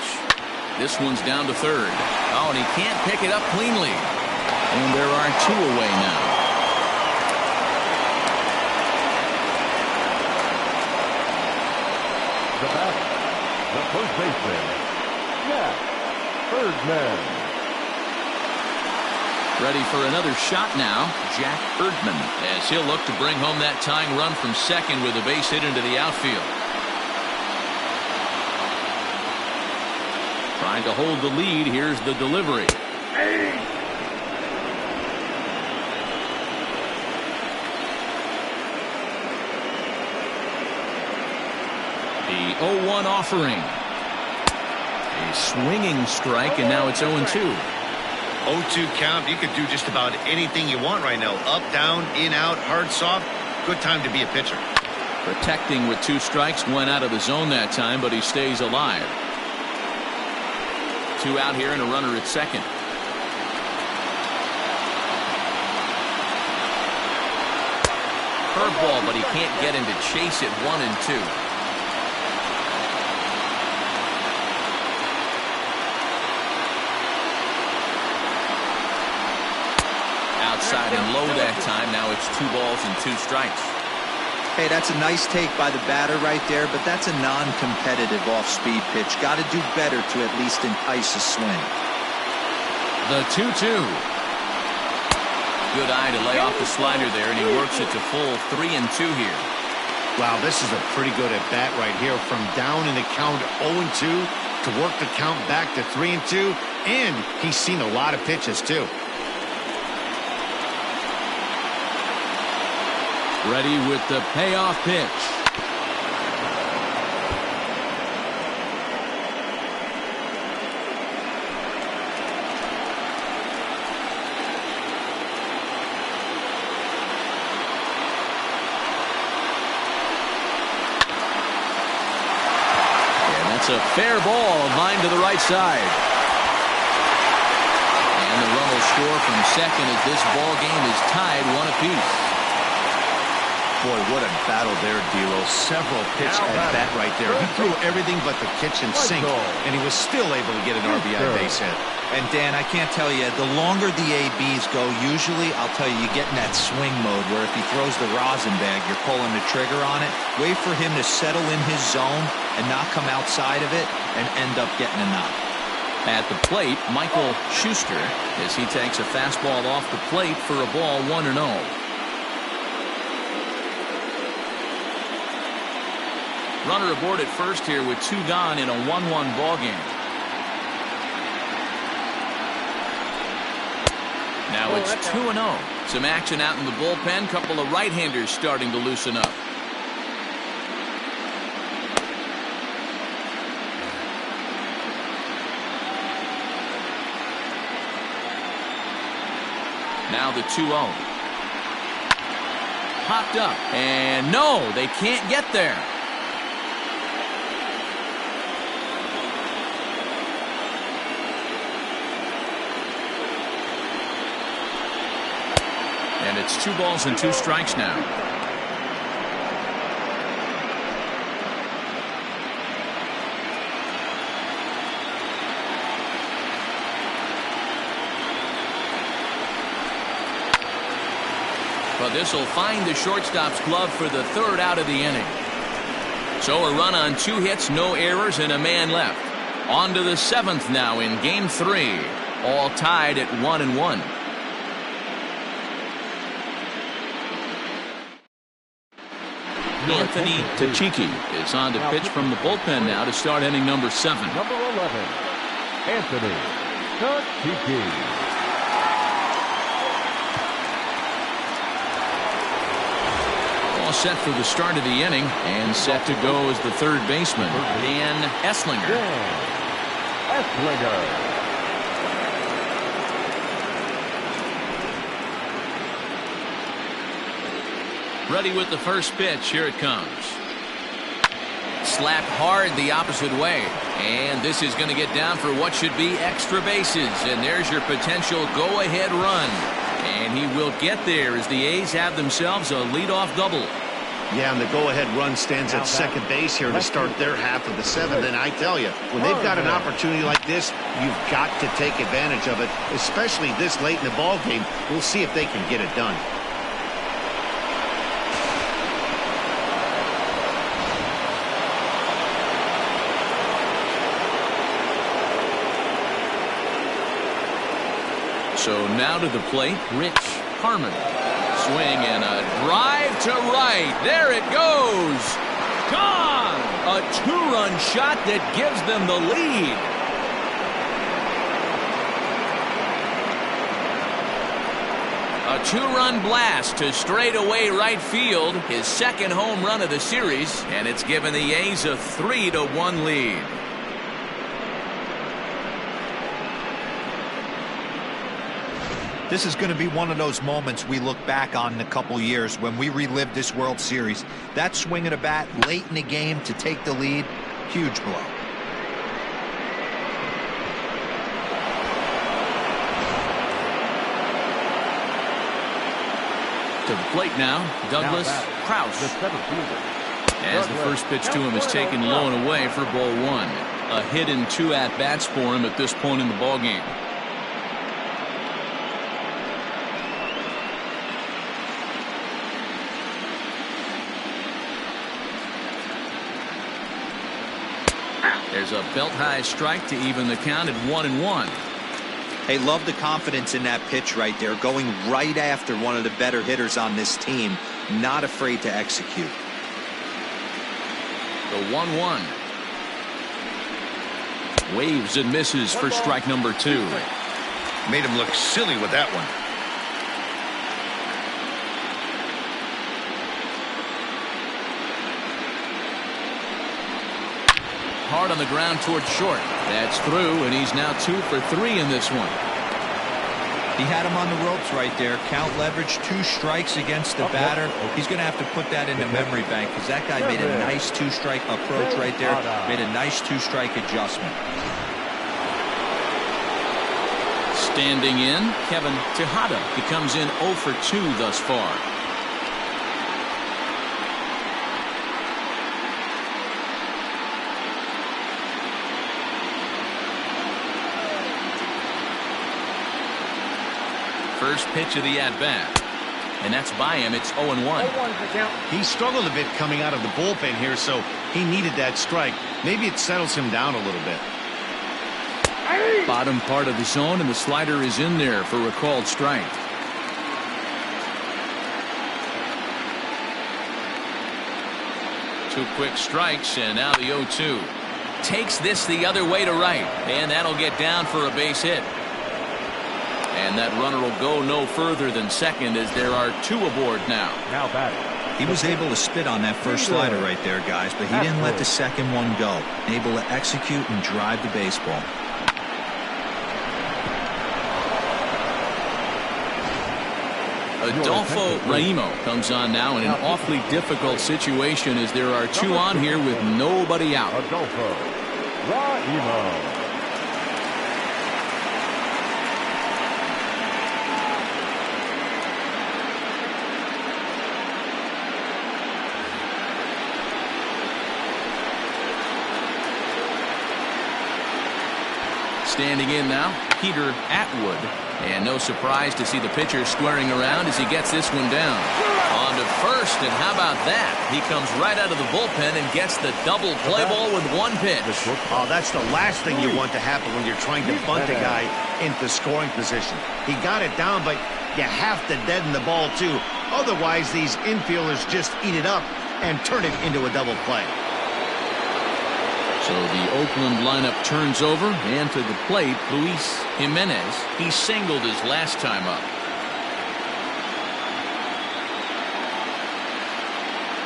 This one's down to third. Oh, and he can't pick it up cleanly. And there are 2 away now. The batter, the first baseman, Jack Erdman. Ready for another shot now, Jack Erdman, as he'll look to bring home that tying run from second with a base hit into the outfield. Trying to hold the lead. Here's the delivery. The 0-1 offering. A swinging strike, and now it's 0-2. 0-2 count. You could do just about anything you want right now. Up, down, in, out, hard, soft. Good time to be a pitcher. Protecting with 2 strikes. Went out of the zone that time, but he stays alive. 2 out here and a runner at second. Curveball, but he can't get him to chase it. 1-2. Outside and low that time. Now it's 2 balls and 2 strikes. Hey, that's a nice take by the batter right there, but that's a non-competitive off-speed pitch. Got to do better to at least entice a swing. The 2-2. Good eye to lay off the slider there, and he works it to full 3-2 here. Wow, this is a pretty good at-bat right here. From down in the count 0-2 to work the count back to 3-2, and he's seen a lot of pitches, too. Ready with the payoff pitch. And that's a fair ball, line to the right side. And the run will score from second as this ball game is tied 1 apiece. Boy, what a battle there, D'Lo. Several pitch at bat right there. He threw everything but the kitchen sink, and he was still able to get an RBI base hit. And, Dan, I can't tell you, the longer the ABs go, usually, I'll tell you, you get in that swing mode where if he throws the rosin bag, you're pulling the trigger on it. Wait for him to settle in his zone and not come outside of it and end up getting a knock. At the plate, Michael Schuster, as he takes a fastball off the plate for a ball 1-0. Runner aboard at first here with 2 gone in a 1-1 ball game. Now it's 2-0. Some action out in the bullpen. Couple of right-handers starting to loosen up. Now the 2-0. Popped up. And no, they can't get there. And it's 2 balls and 2 strikes now. Well, this will find the shortstop's glove for the third out of the inning. So a run on 2 hits, no errors, and a man left. On to the 7th now in Game 3. All tied at 1-1. Anthony Tachiki is on to pitch from the bullpen now to start inning number 7. Number 11, Anthony Tachiki. All set for the start of the inning and set to go as the third baseman, Dan Esslinger. Dan Esslinger. Ready with the first pitch. Here it comes. Slapped hard the opposite way. And this is going to get down for what should be extra bases. And there's your potential go-ahead run. And he will get there as the A's have themselves a leadoff double. Yeah, and the go-ahead run stands at second base here to start their half of the 7th. And I tell you, when they've got an opportunity like this, you've got to take advantage of it, especially this late in the ball game. We'll see if they can get it done. So now to the plate, Rich Harmon. Swing and a drive to right. There it goes. Gone. A 2-run shot that gives them the lead. A 2-run blast to straightaway right field. His second home run of the series. And it's given the A's a 3-1 lead. This is going to be one of those moments we look back on in a couple years when we relive this World Series. That swing of the bat late in the game to take the lead, huge blow. To the plate now, Douglas Kraus. The center fielder. As the first pitch to him is taken low and away for ball 1. A hit and 2 at-bats for him at this point in the ballgame. There's a belt-high strike to even the count at 1-1. Hey, love the confidence in that pitch right there, going right after one of the better hitters on this team, not afraid to execute. The 1-1. Waves and misses for strike number 2. Made him look silly with that one. Hard on the ground towards short. That's through, and he's now 2 for 3 in this one. He had him on the ropes right there. Count leverage, 2 strikes against the batter. He's going to have to put that in the memory bank because that guy made a nice 2-strike approach right there. Made a nice 2-strike adjustment. Standing in, Kevin Tejada. He comes in 0 for 2 thus far. First pitch of the at-bat. And that's by him. It's 0-1. He struggled a bit coming out of the bullpen here, so he needed that strike. Maybe it settles him down a little bit. Bottom part of the zone, and the slider is in there for a called strike. Two quick strikes, and now the 0-2. Takes this the other way to right, and that'll get down for a base hit. And that runner will go no further than second as there are 2 aboard now. Now batting. He was able to spit on that first slider right there, guys, but he didn't let the second one go. Able to execute and drive the baseball. Adolfo Raimo comes on now in an awfully difficult situation as there are 2 on here with nobody out. Adolfo Raimo. Standing in now, Peter Atwood. And no surprise to see the pitcher squaring around as he gets this one down. On to first, and how about that? He comes right out of the bullpen and gets the double play ball with one pitch. Oh, that's the last thing you want to happen when you're trying to bunt a guy into scoring position. He got it down, but you have to deaden the ball too. Otherwise, these infielders just eat it up and turn it into a double play. So the Oakland lineup turns over, and to the plate, Luis Jimenez. He singled his last time up.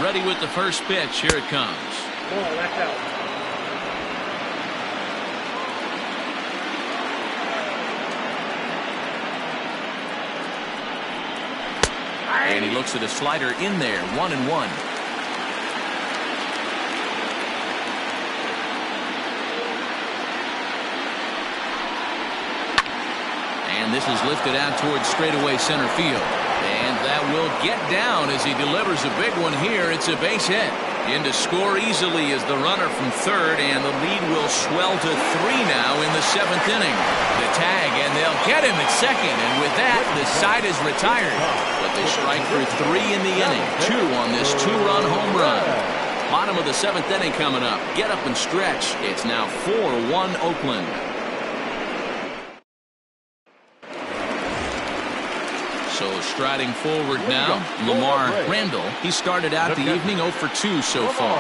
Ready with the first pitch. Here it comes. Oh, that's out. And he looks at a slider in there. 1-1. And this is lifted out towards straightaway center field. And that will get down as he delivers a big one here. It's a base hit. In to score easily is the runner from third, and the lead will swell to 3 now in the 7th inning. The tag, and they'll get him at second, and with that, the side is retired. But they strike for 3 in the inning, 2 on this 2-run home run. Bottom of the 7th inning coming up. Get up and stretch. It's now 4-1 Oakland. So striding forward now, Lamar Randall. He started out the evening 0 for 2 so far.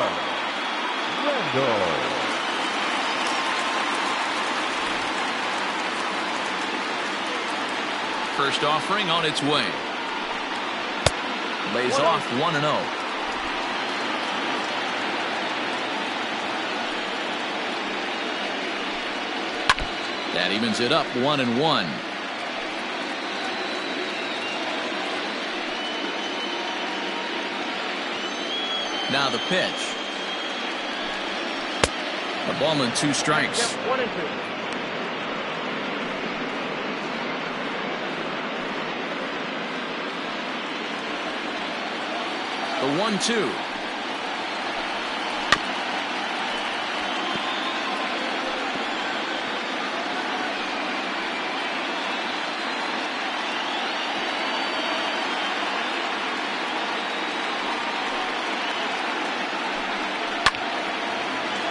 First offering on its way. Lays off 1-0. That evens it up 1-1. Now the pitch. A ball and 2 strikes. Yep, 1-2. The 1-2.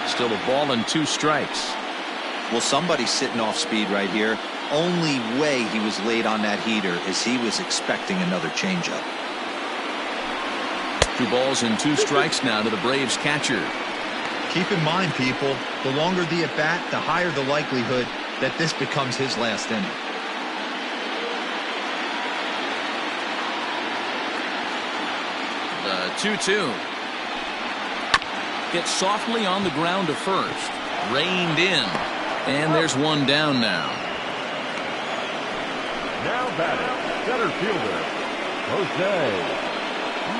Still a ball and 2 strikes. Well, somebody's sitting off speed right here. Only way he was late on that heater is he was expecting another changeup. 2 balls and 2 strikes now to the Braves catcher. Keep in mind, people, the longer the at-bat, the higher the likelihood that this becomes his last inning. The 2-2. Gets softly on the ground to first. Reined in. And there's one down now. Now batting, center fielder, Jose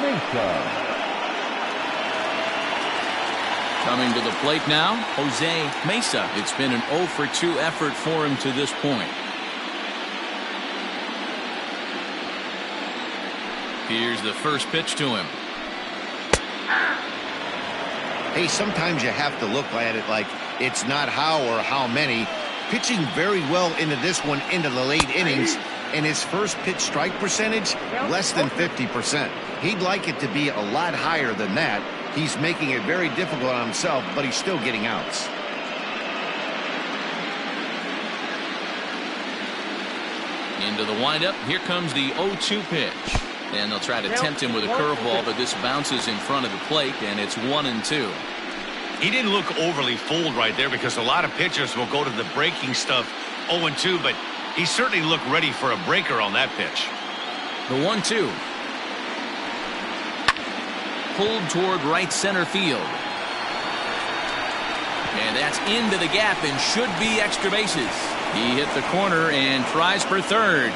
Mesa. Coming to the plate now, Jose Mesa. It's been an 0 for 2 effort for him to this point. Here's the first pitch to him. Hey, sometimes you have to look at it like it's not how or how many. Pitching very well into this one into the late innings, and his first pitch strike percentage less than 50%. He'd like it to be a lot higher than that. He's making it very difficult on himself, but he's still getting outs. Into the windup. Here comes the 0-2 pitch. And they'll try to tempt him with a curveball, but this bounces in front of the plate, and it's 1-2. He didn't look overly fooled right there because a lot of pitchers will go to the breaking stuff 0-2, but he certainly looked ready for a breaker on that pitch. The 1-2. Pulled toward right center field. And that's into the gap and should be extra bases. He hit the corner and tries for third.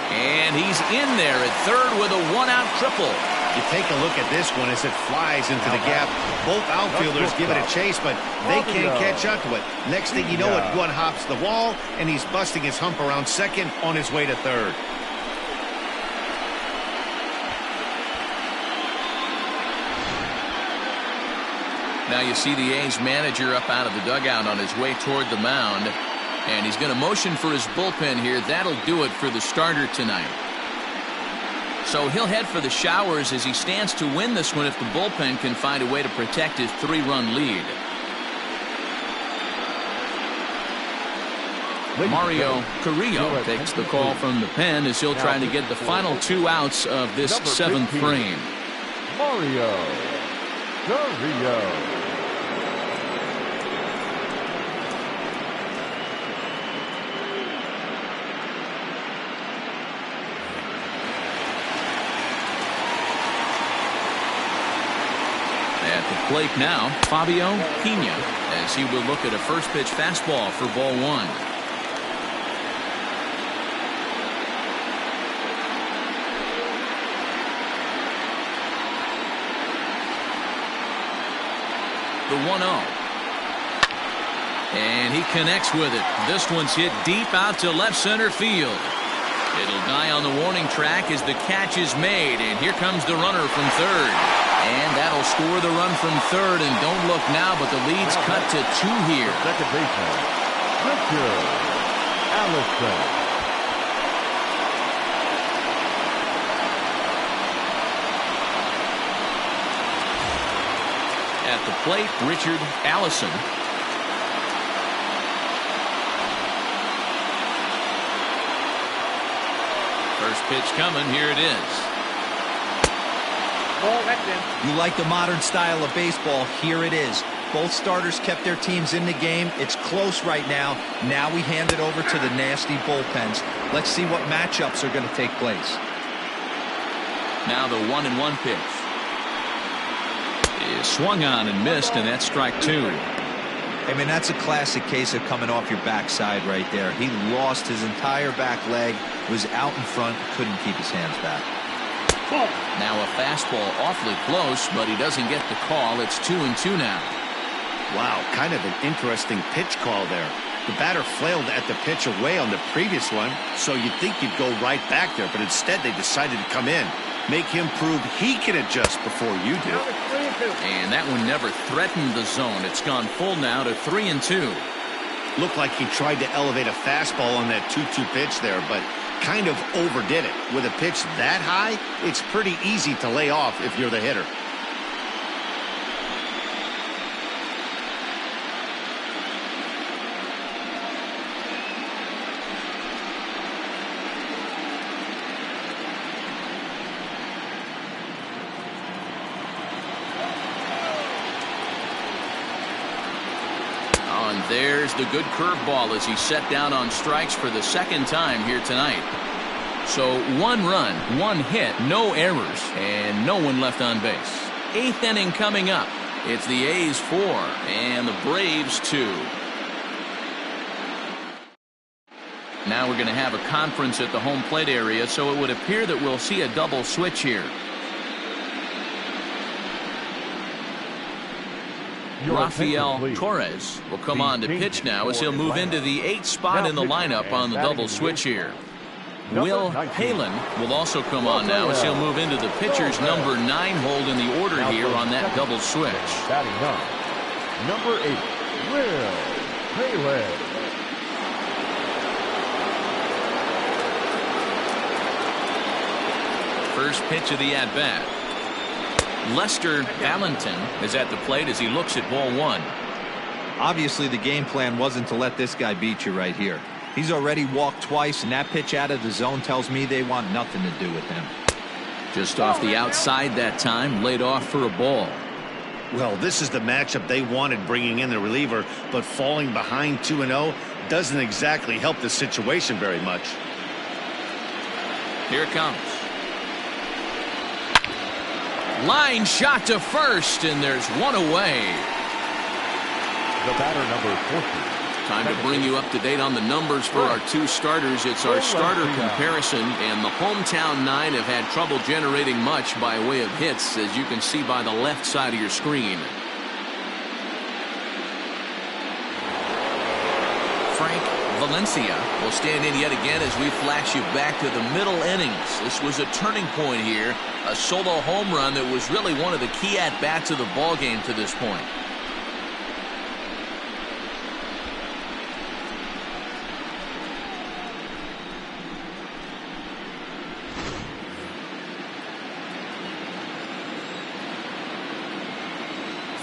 And he's in there at third with a 1-out triple. You take a look at this one as it flies into the gap. Both outfielders give it a chase, but they can't catch up to it. Next thing you know, it one hops the wall, and he's busting his hump around second on his way to third. Now you see the A's manager up out of the dugout on his way toward the mound. And he's going to motion for his bullpen here. That'll do it for the starter tonight. So he'll head for the showers as he stands to win this one if the bullpen can find a way to protect his 3-run lead. Mario Carrillo takes the call from the pen as he'll try to get the final 2 outs of this 7th frame. Mario Carrillo. At the plate now, Fabio Pena, as he will look at a first pitch fastball for ball 1. The 1-0. And he connects with it. This one's hit deep out to left center field. It'll die on the warning track as the catch is made. And here comes the runner from third. And that'll score the run from third. And don't look now, but the lead's cut to 2 here. Second baseman, Richard Allison. At the plate, Richard Allison. First pitch coming. Here it is. Ball, that's in. You like the modern style of baseball. Here it is. Both starters kept their teams in the game. It's close right now. Now we hand it over to the nasty bullpens. Let's see what matchups are going to take place. Now the 1-1 pitch is swung on and missed, and that's strike 2. I mean, that's a classic case of coming off your backside right there. He lost his entire back leg, was out in front, couldn't keep his hands back. Now a fastball awfully close, but he doesn't get the call. It's 2-2 now. Wow, kind of an interesting pitch call there. The batter flailed at the pitch away on the previous one, so you'd think he'd go right back there, but instead they decided to come in. Make him prove he can adjust before you do. Now it's 3-2. And that one never threatened the zone. It's gone full now to 3-2. Looked like he tried to elevate a fastball on that 2-2 pitch there, but kind of overdid it. With a pitch that high, it's pretty easy to lay off if you're the hitter. There's the good curveball as he's set down on strikes for the second time here tonight. So 1 run, 1 hit, no errors, and no one left on base. 8th inning coming up. It's the A's 4 and the Braves 2. Now we're going to have a conference at the home plate area, so it would appear that we'll see a double switch here. Rafael Torres will come on to pitch now as he'll move into the 8th spot in the lineup on the double switch here. Will Palin will also come on now as he'll move into the pitcher's number 9 hold in the order here on that double switch. Batting up, number 8, Will Palin. First pitch of the at-bat. Lester Valentin is at the plate as he looks at ball 1. Obviously, the game plan wasn't to let this guy beat you right here. He's already walked twice, and that pitch out of the zone tells me they want nothing to do with him. Just off the outside that time, laid off for a ball. Well, this is the matchup they wanted, bringing in the reliever, but falling behind 2-0 doesn't exactly help the situation very much. Here it comes. Line shot to first, and there's one away. The batter, number 14. Time to bring you up to date on the numbers for our 2 starters. It's our starter comparison, and the hometown 9 have had trouble generating much by way of hits, as you can see by the left side of your screen. Frank Valencia will stand in yet again as we flash you back to the middle innings. This was a turning point here, a solo home run that was really one of the key at-bats of the ballgame to this point.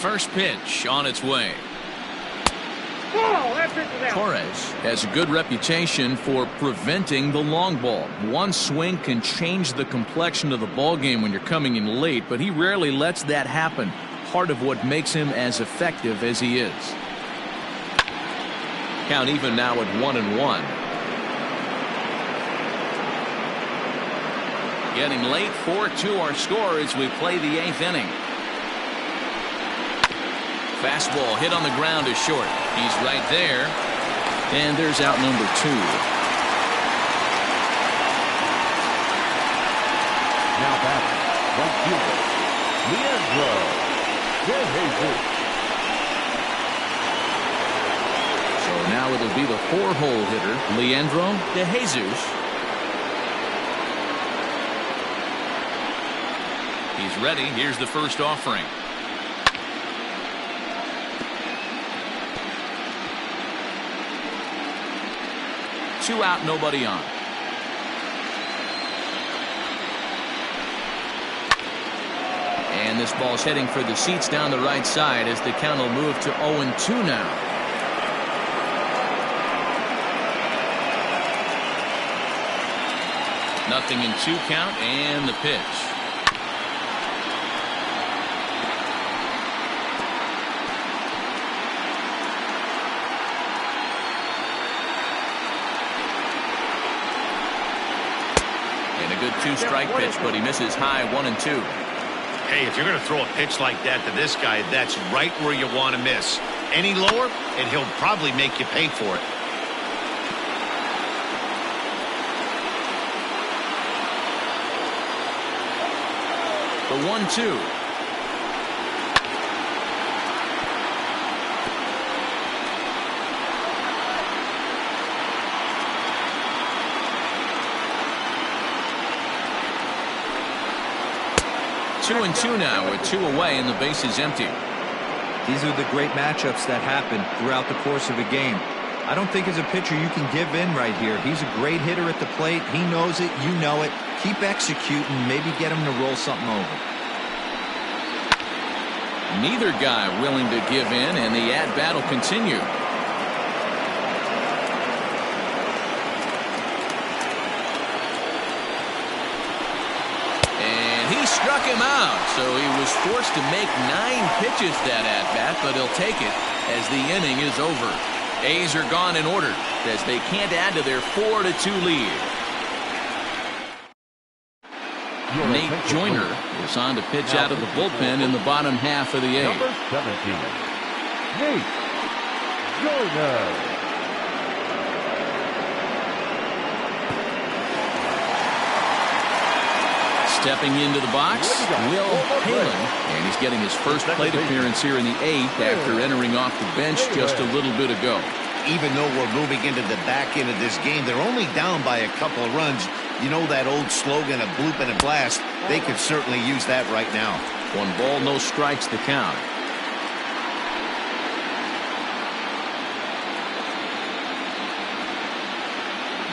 First pitch on its way. Ball, that pitch is out. Torres has a good reputation for preventing the long ball. One swing can change the complexion of the ball game when you're coming in late, but he rarely lets that happen. Part of what makes him as effective as he is. Count even now at 1-1. Getting late, 4-2 our score as we play the 8th inning. Fastball hit on the ground is short. He's right there. And there's out number 2. Now batting, right fielder, Leandro De Jesus. So now it'll be the 4-hole hitter, Leandro De Jesus. He's ready. Here's the first offering. Two out, nobody on. And this ball's heading for the seats down the right side as the count will move to 0-2 now. Nothing in 2 count and the pitch. Good 2-strike pitch, but he misses high 1-2. Hey, if you're going to throw a pitch like that to this guy, that's right where you want to miss. Any lower, and he'll probably make you pay for it. The 1-2. 2-2 now with 2 away and the base is empty. These are the great matchups that happen throughout the course of a game. I don't think as a pitcher you can give in right here. He's a great hitter at the plate. He knows it. You know it. Keep executing. Maybe get him to roll something over. Neither guy willing to give in, and the at-bat will continue. Struck him out, so he was forced to make 9 pitches that at-bat, but he'll take it as the inning is over. A's are gone in order as they can't add to their 4-2 lead. Nate Joyner is on to pitch out of the bullpen in the bottom half of the 8th. Number 17, Nate Joyner. Stepping into the box, Will Palin, and he's getting his first plate appearance here in the 8th after entering off the bench just a little bit ago. Even though we're moving into the back end of this game, they're only down by a couple of runs. You know that old slogan, a bloop and a blast? They could certainly use that right now. 1 ball, no strikes, the count.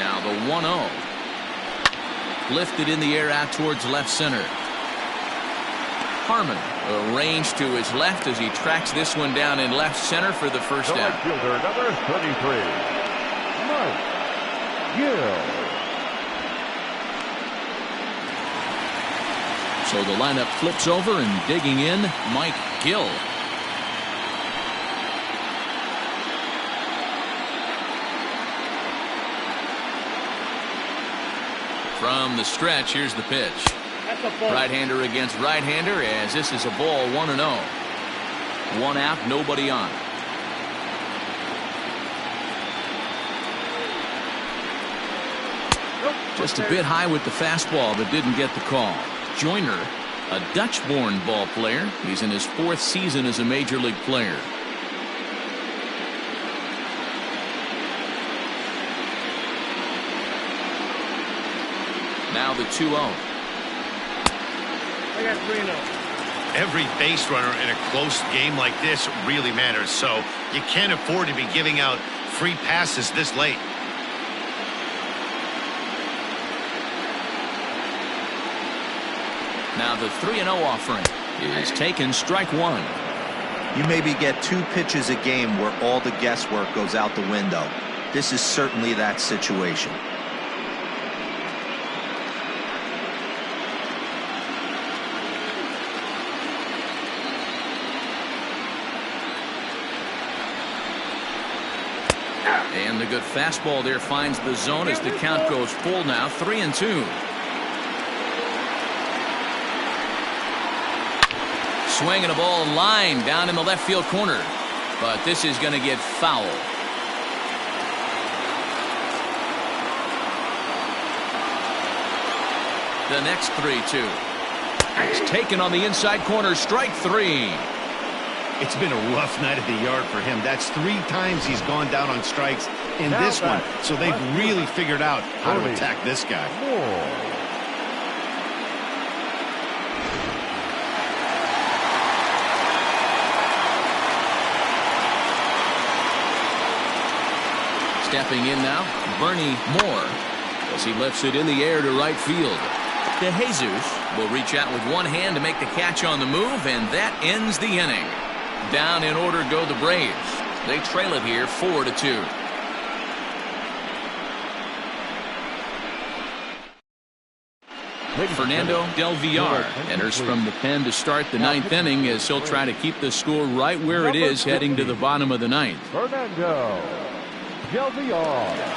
Now the 1-0. Lifted in the air out towards left center. Harmon arranged to his left as he tracks this one down in left center for the first The down. right fielder, number 33, Mike Gill. So the lineup flips over and digging in, Mike Gill. From the stretch, here's the pitch. Right-hander against right-hander as this is a ball 1-0. 1 out, nobody on. Just a bit high with the fastball, but didn't get the call. Joyner, a Dutch-born ball player. He's in his 4th season as a major league player. Now the 2-0. I got 3-0. Every base runner in a close game like this really matters, so you can't afford to be giving out free passes this late. Now the 3-0 offering is taken, strike 1. You maybe get 2 pitches a game where all the guesswork goes out the window. This is certainly that situation. And the good fastball there finds the zone as the count goes full now, 3-2. Swinging a ball line down in the left field corner. But this is going to get foul. The next 3-2. It's taken on the inside corner, strike 3. It's been a rough night at the yard for him. That's 3 times he's gone down on strikes in this one. So they've really figured out how to attack this guy. Stepping in now, Bernie Moore, as he lifts it in the air to right field. De Jesus will reach out with one hand to make the catch on the move, and that ends the inning. Down in order go the Braves. They trail it here 4-2. Fernando Del Villar enters from the pen to start the 9th inning as he'll try to keep the score right where it is heading to the bottom of the 9th. Fernando Del Villar.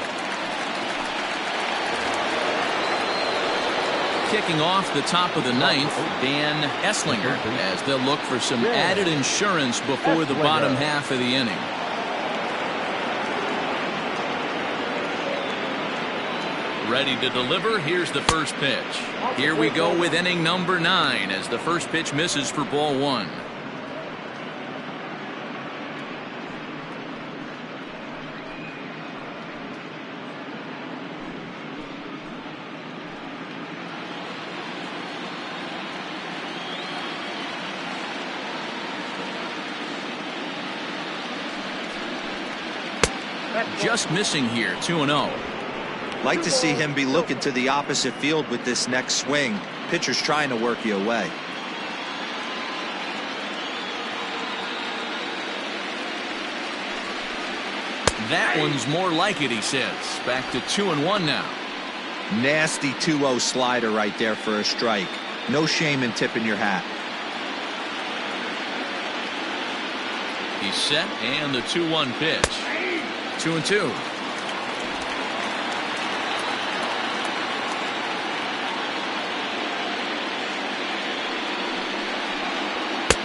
Kicking off the top of the 9th, Dan Esslinger, as they'll look for some added insurance before the bottom half of the inning. Ready to deliver. Here's the first pitch. Here we go with inning number 9 as the first pitch misses for ball 1. Just missing here, 2-0. Like to see him be looking to the opposite field with this next swing. Pitcher's trying to work you away. That one's more like it, he says. Back to 2-1 now. Nasty 2-0 slider right there for a strike. No shame in tipping your hat. He's set, and the 2-1 pitch. 2-2.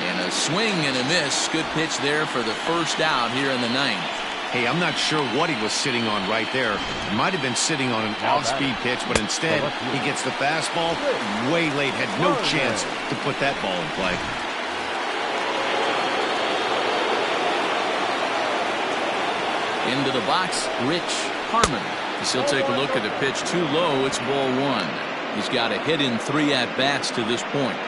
And a swing and a miss. Good pitch there for the first out here in the 9th. Hey, I'm not sure what he was sitting on right there. He might have been sitting on an off-speed pitch, but instead he gets the fastball way late. Had no chance to put that ball in play. Into the box, Rich Harmon. As he'll take a look at the pitch too low, it's ball 1. He's got a hit in 3 at-bats to this point.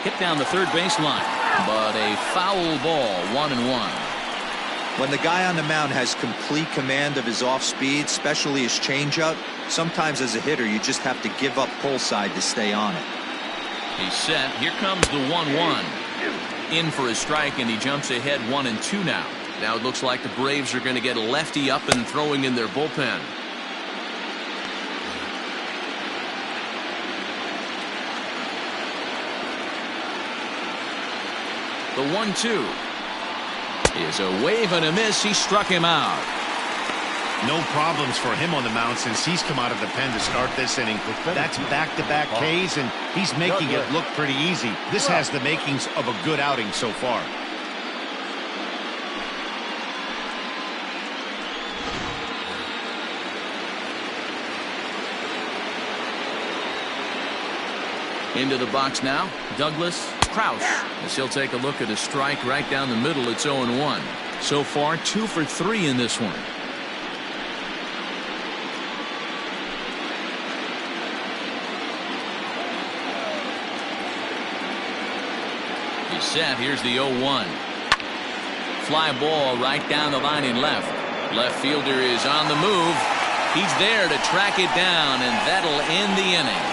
Hit down the third baseline, but a foul ball, 1-1. When the guy on the mound has complete command of his off-speed, especially his changeup, sometimes as a hitter you just have to give up pull side to stay on it. He's set. Here comes the 1-1. In for a strike, and he jumps ahead 1-2 now. Now it looks like the Braves are going to get a lefty up and throwing in their bullpen. The 1-2. Is a wave and a miss. He struck him out. No problems for him on the mound since he's come out of the pen to start this inning. That's back-to-back Ks, and he's making it look pretty easy. This has the makings of a good outing so far. Into the box now, Douglas Krause, as he'll take a look at a strike right down the middle. It's 0-1. So far, 2 for 3 in this one. He's set. Here's the 0-1. Fly ball right down the line in left. Left fielder is on the move. He's there to track it down, and that'll end the inning.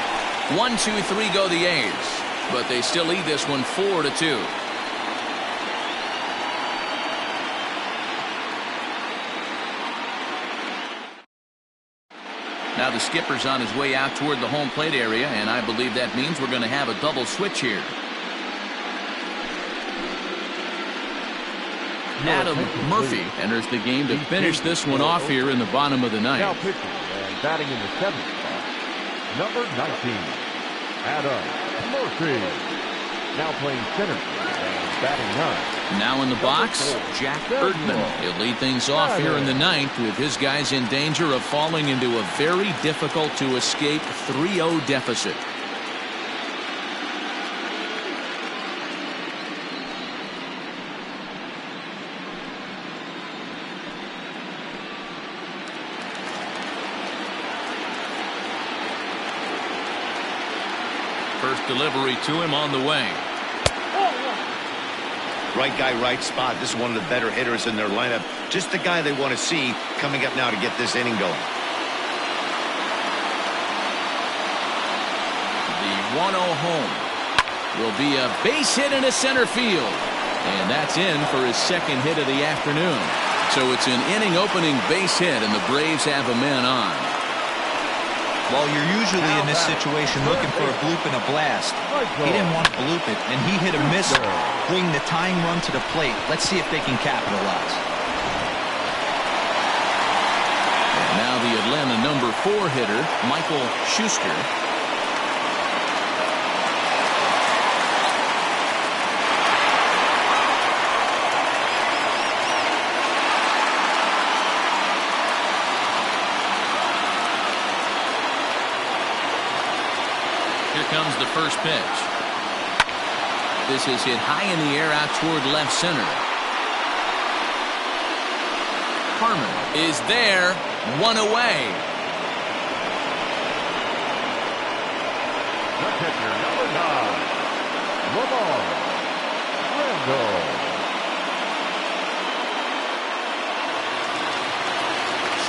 1-2-3 go the A's, but they still lead this one 4-2. Now the skipper's on his way out toward the home plate area, and I believe that means we're going to have a double switch here. Adam Murphy enters the game to finish this one off here in the bottom of the ninth. Now pitching and batting in the 7th spot, number 19, Adam Murphy. Now playing center and batting 9. Now in the box, Jack Erdman. He'll lead things off here in the 9th with his guys in danger of falling into a very difficult to escape 3-0 deficit. First delivery to him on the way. Right guy, right spot. This is one of the better hitters in their lineup. Just the guy they want to see coming up now to get this inning going. The 1-0 home will be a base hit into center field. And that's in for his second hit of the afternoon. So it's an inning opening base hit, and the Braves have a man on. Well, you're usually in this situation looking for a bloop and a blast. He didn't want to bloop it, and he hit a miss, bringing the tying run to the plate. Let's see if they can capitalize. And now the Atlanta number 4 hitter, Michael Schuster. Here comes the first pitch. This is hit high in the air out toward left center. Harmon is there, 1 away. The pitcher, number 9, Lamar Randall.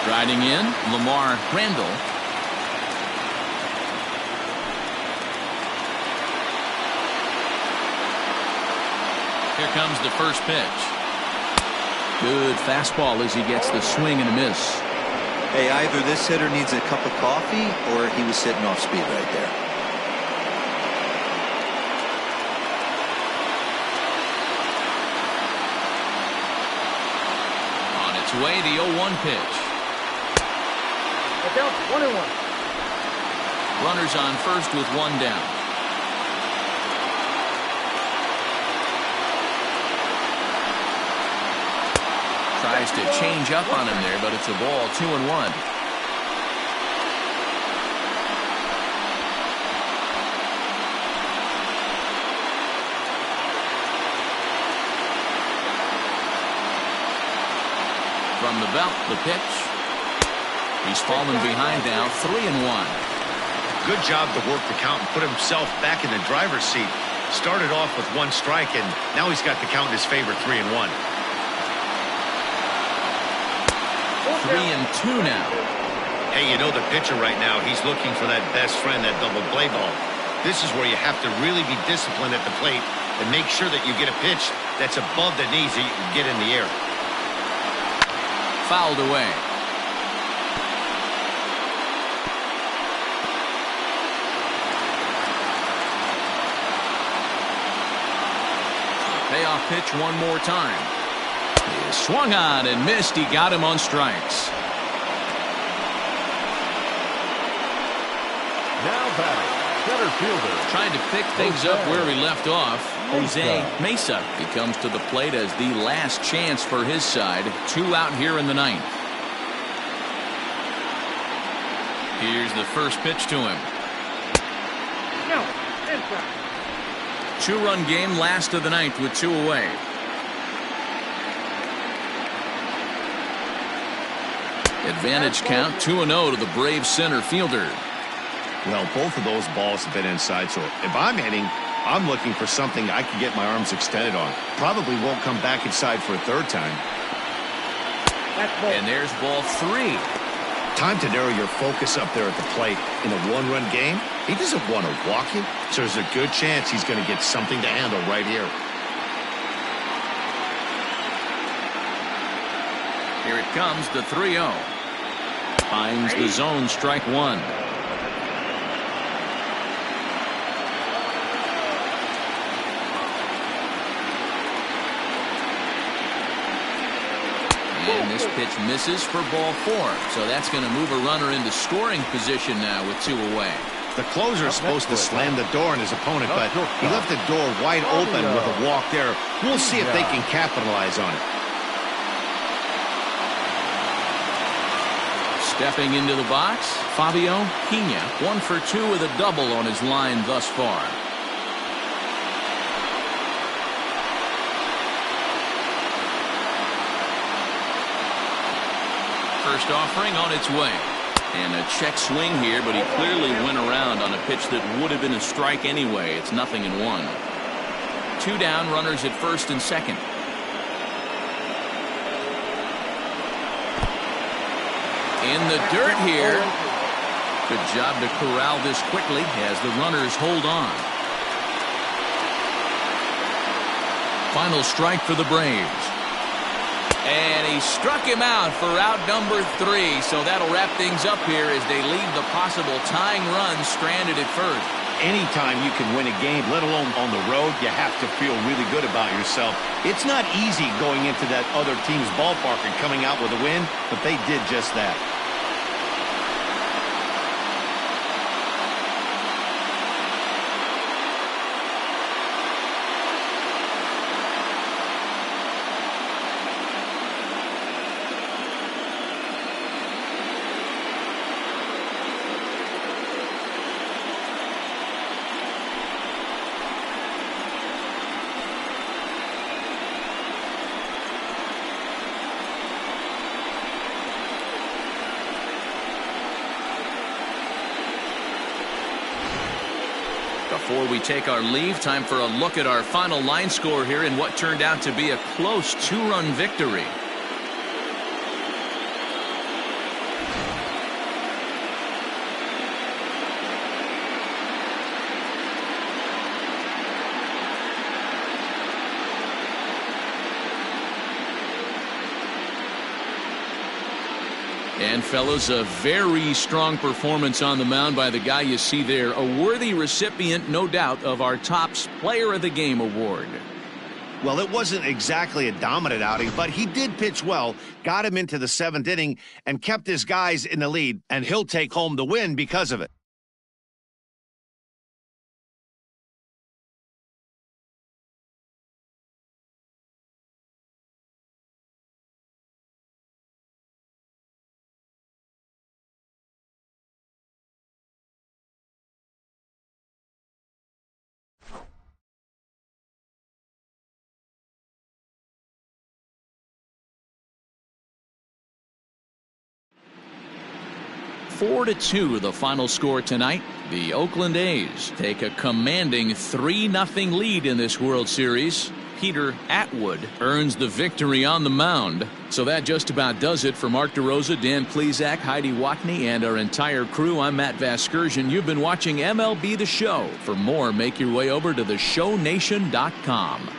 Striding in, Lamar Randall. Here comes the first pitch. Good fastball as he gets the swing and a miss. Hey, either this hitter needs a cup of coffee or he was sitting off speed right there. On its way, the 0-1 pitch. Look out, 1-1. Runners on first with 1 down. Tries to change up on him there, but it's a ball, 2-1. From the belt, the pitch. He's fallen behind now, 3-1. Good job to work the count and put himself back in the driver's seat. Started off with 1 strike, and now he's got the count in his favor, 3-1. 3-2 now. Hey, you know the pitcher right now, he's looking for that best friend, that double play ball. This is where you have to really be disciplined at the plate and make sure that you get a pitch that's above the knees that you can get in the air. Fouled away. Payoff pitch one more time. He swung on and missed. He got him on strikes. Now batting, center fielder. Trying to pick things up where he left off. Jose Mesa. He comes to the plate as the last chance for his side. 2 out here in the 9th. Here's the first pitch to him. No, inside. 2-run game, last of the 9th with 2 away. Advantage count, 2-0 to the Braves center fielder. Well, both of those balls have been inside, so if I'm hitting, I'm looking for something I can get my arms extended on. Probably won't come back inside for a 3rd time. That's ball. And there's ball 3. Time to narrow your focus up there at the plate. In a one-run game, he doesn't want to walk you, so there's a good chance he's going to get something to handle right here. Here it comes, the 3-0. Finds the zone, strike 1. And this pitch misses for ball 4. So that's going to move a runner into scoring position now with 2 away. The closer is supposed to slam the door on his opponent, but he left the door wide open with a walk there. We'll see if they can capitalize on it. Stepping into the box, Fabio Pena, 1 for 2 with a double on his line thus far. First offering on its way. And a check swing here, but he clearly went around on a pitch that would have been a strike anyway. It's 0-1. 2 down, runners at first and second. In the dirt here. Good job to corral this quickly as the runners hold on. Final strike for the Braves. And he struck him out for out number 3. So that'll wrap things up here as they leave the possible tying run stranded at first. Anytime you can win a game, let alone on the road, you have to feel really good about yourself. It's not easy going into that other team's ballpark and coming out with a win, but they did just that. Before we take our leave, time for a look at our final line score here in what turned out to be a close 2-run victory. And fellas, a very strong performance on the mound by the guy you see there. A worthy recipient, no doubt, of our Topps Player of the Game award. Well, it wasn't exactly a dominant outing, but he did pitch well, got him into the 7th inning, and kept his guys in the lead, and he'll take home the win because of it. Four to 2 the final score tonight. The Oakland A's take a commanding 3-0 lead in this World Series. Peter Atwood earns the victory on the mound. So that just about does it for Mark DeRosa, Dan Plesac, Heidi Watney, and our entire crew. I'm Matt Vasgersian. You've been watching MLB The Show. For more, make your way over to theshownation.com.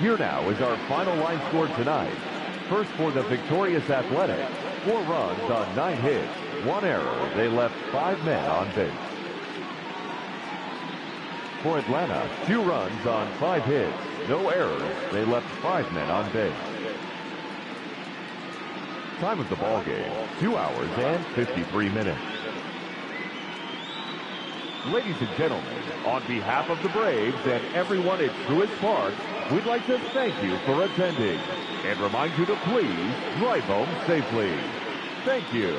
Here now is our final line score tonight. First for the victorious Athletics, 4 runs on 9 hits, 1 error. They left 5 men on base. For Atlanta, 2 runs on 5 hits, no errors. They left 5 men on base. Time of the ball game, 2 hours and 53 minutes. Ladies and gentlemen, on behalf of the Braves and everyone at Truist Park, we'd like to thank you for attending and remind you to please drive home safely. Thank you.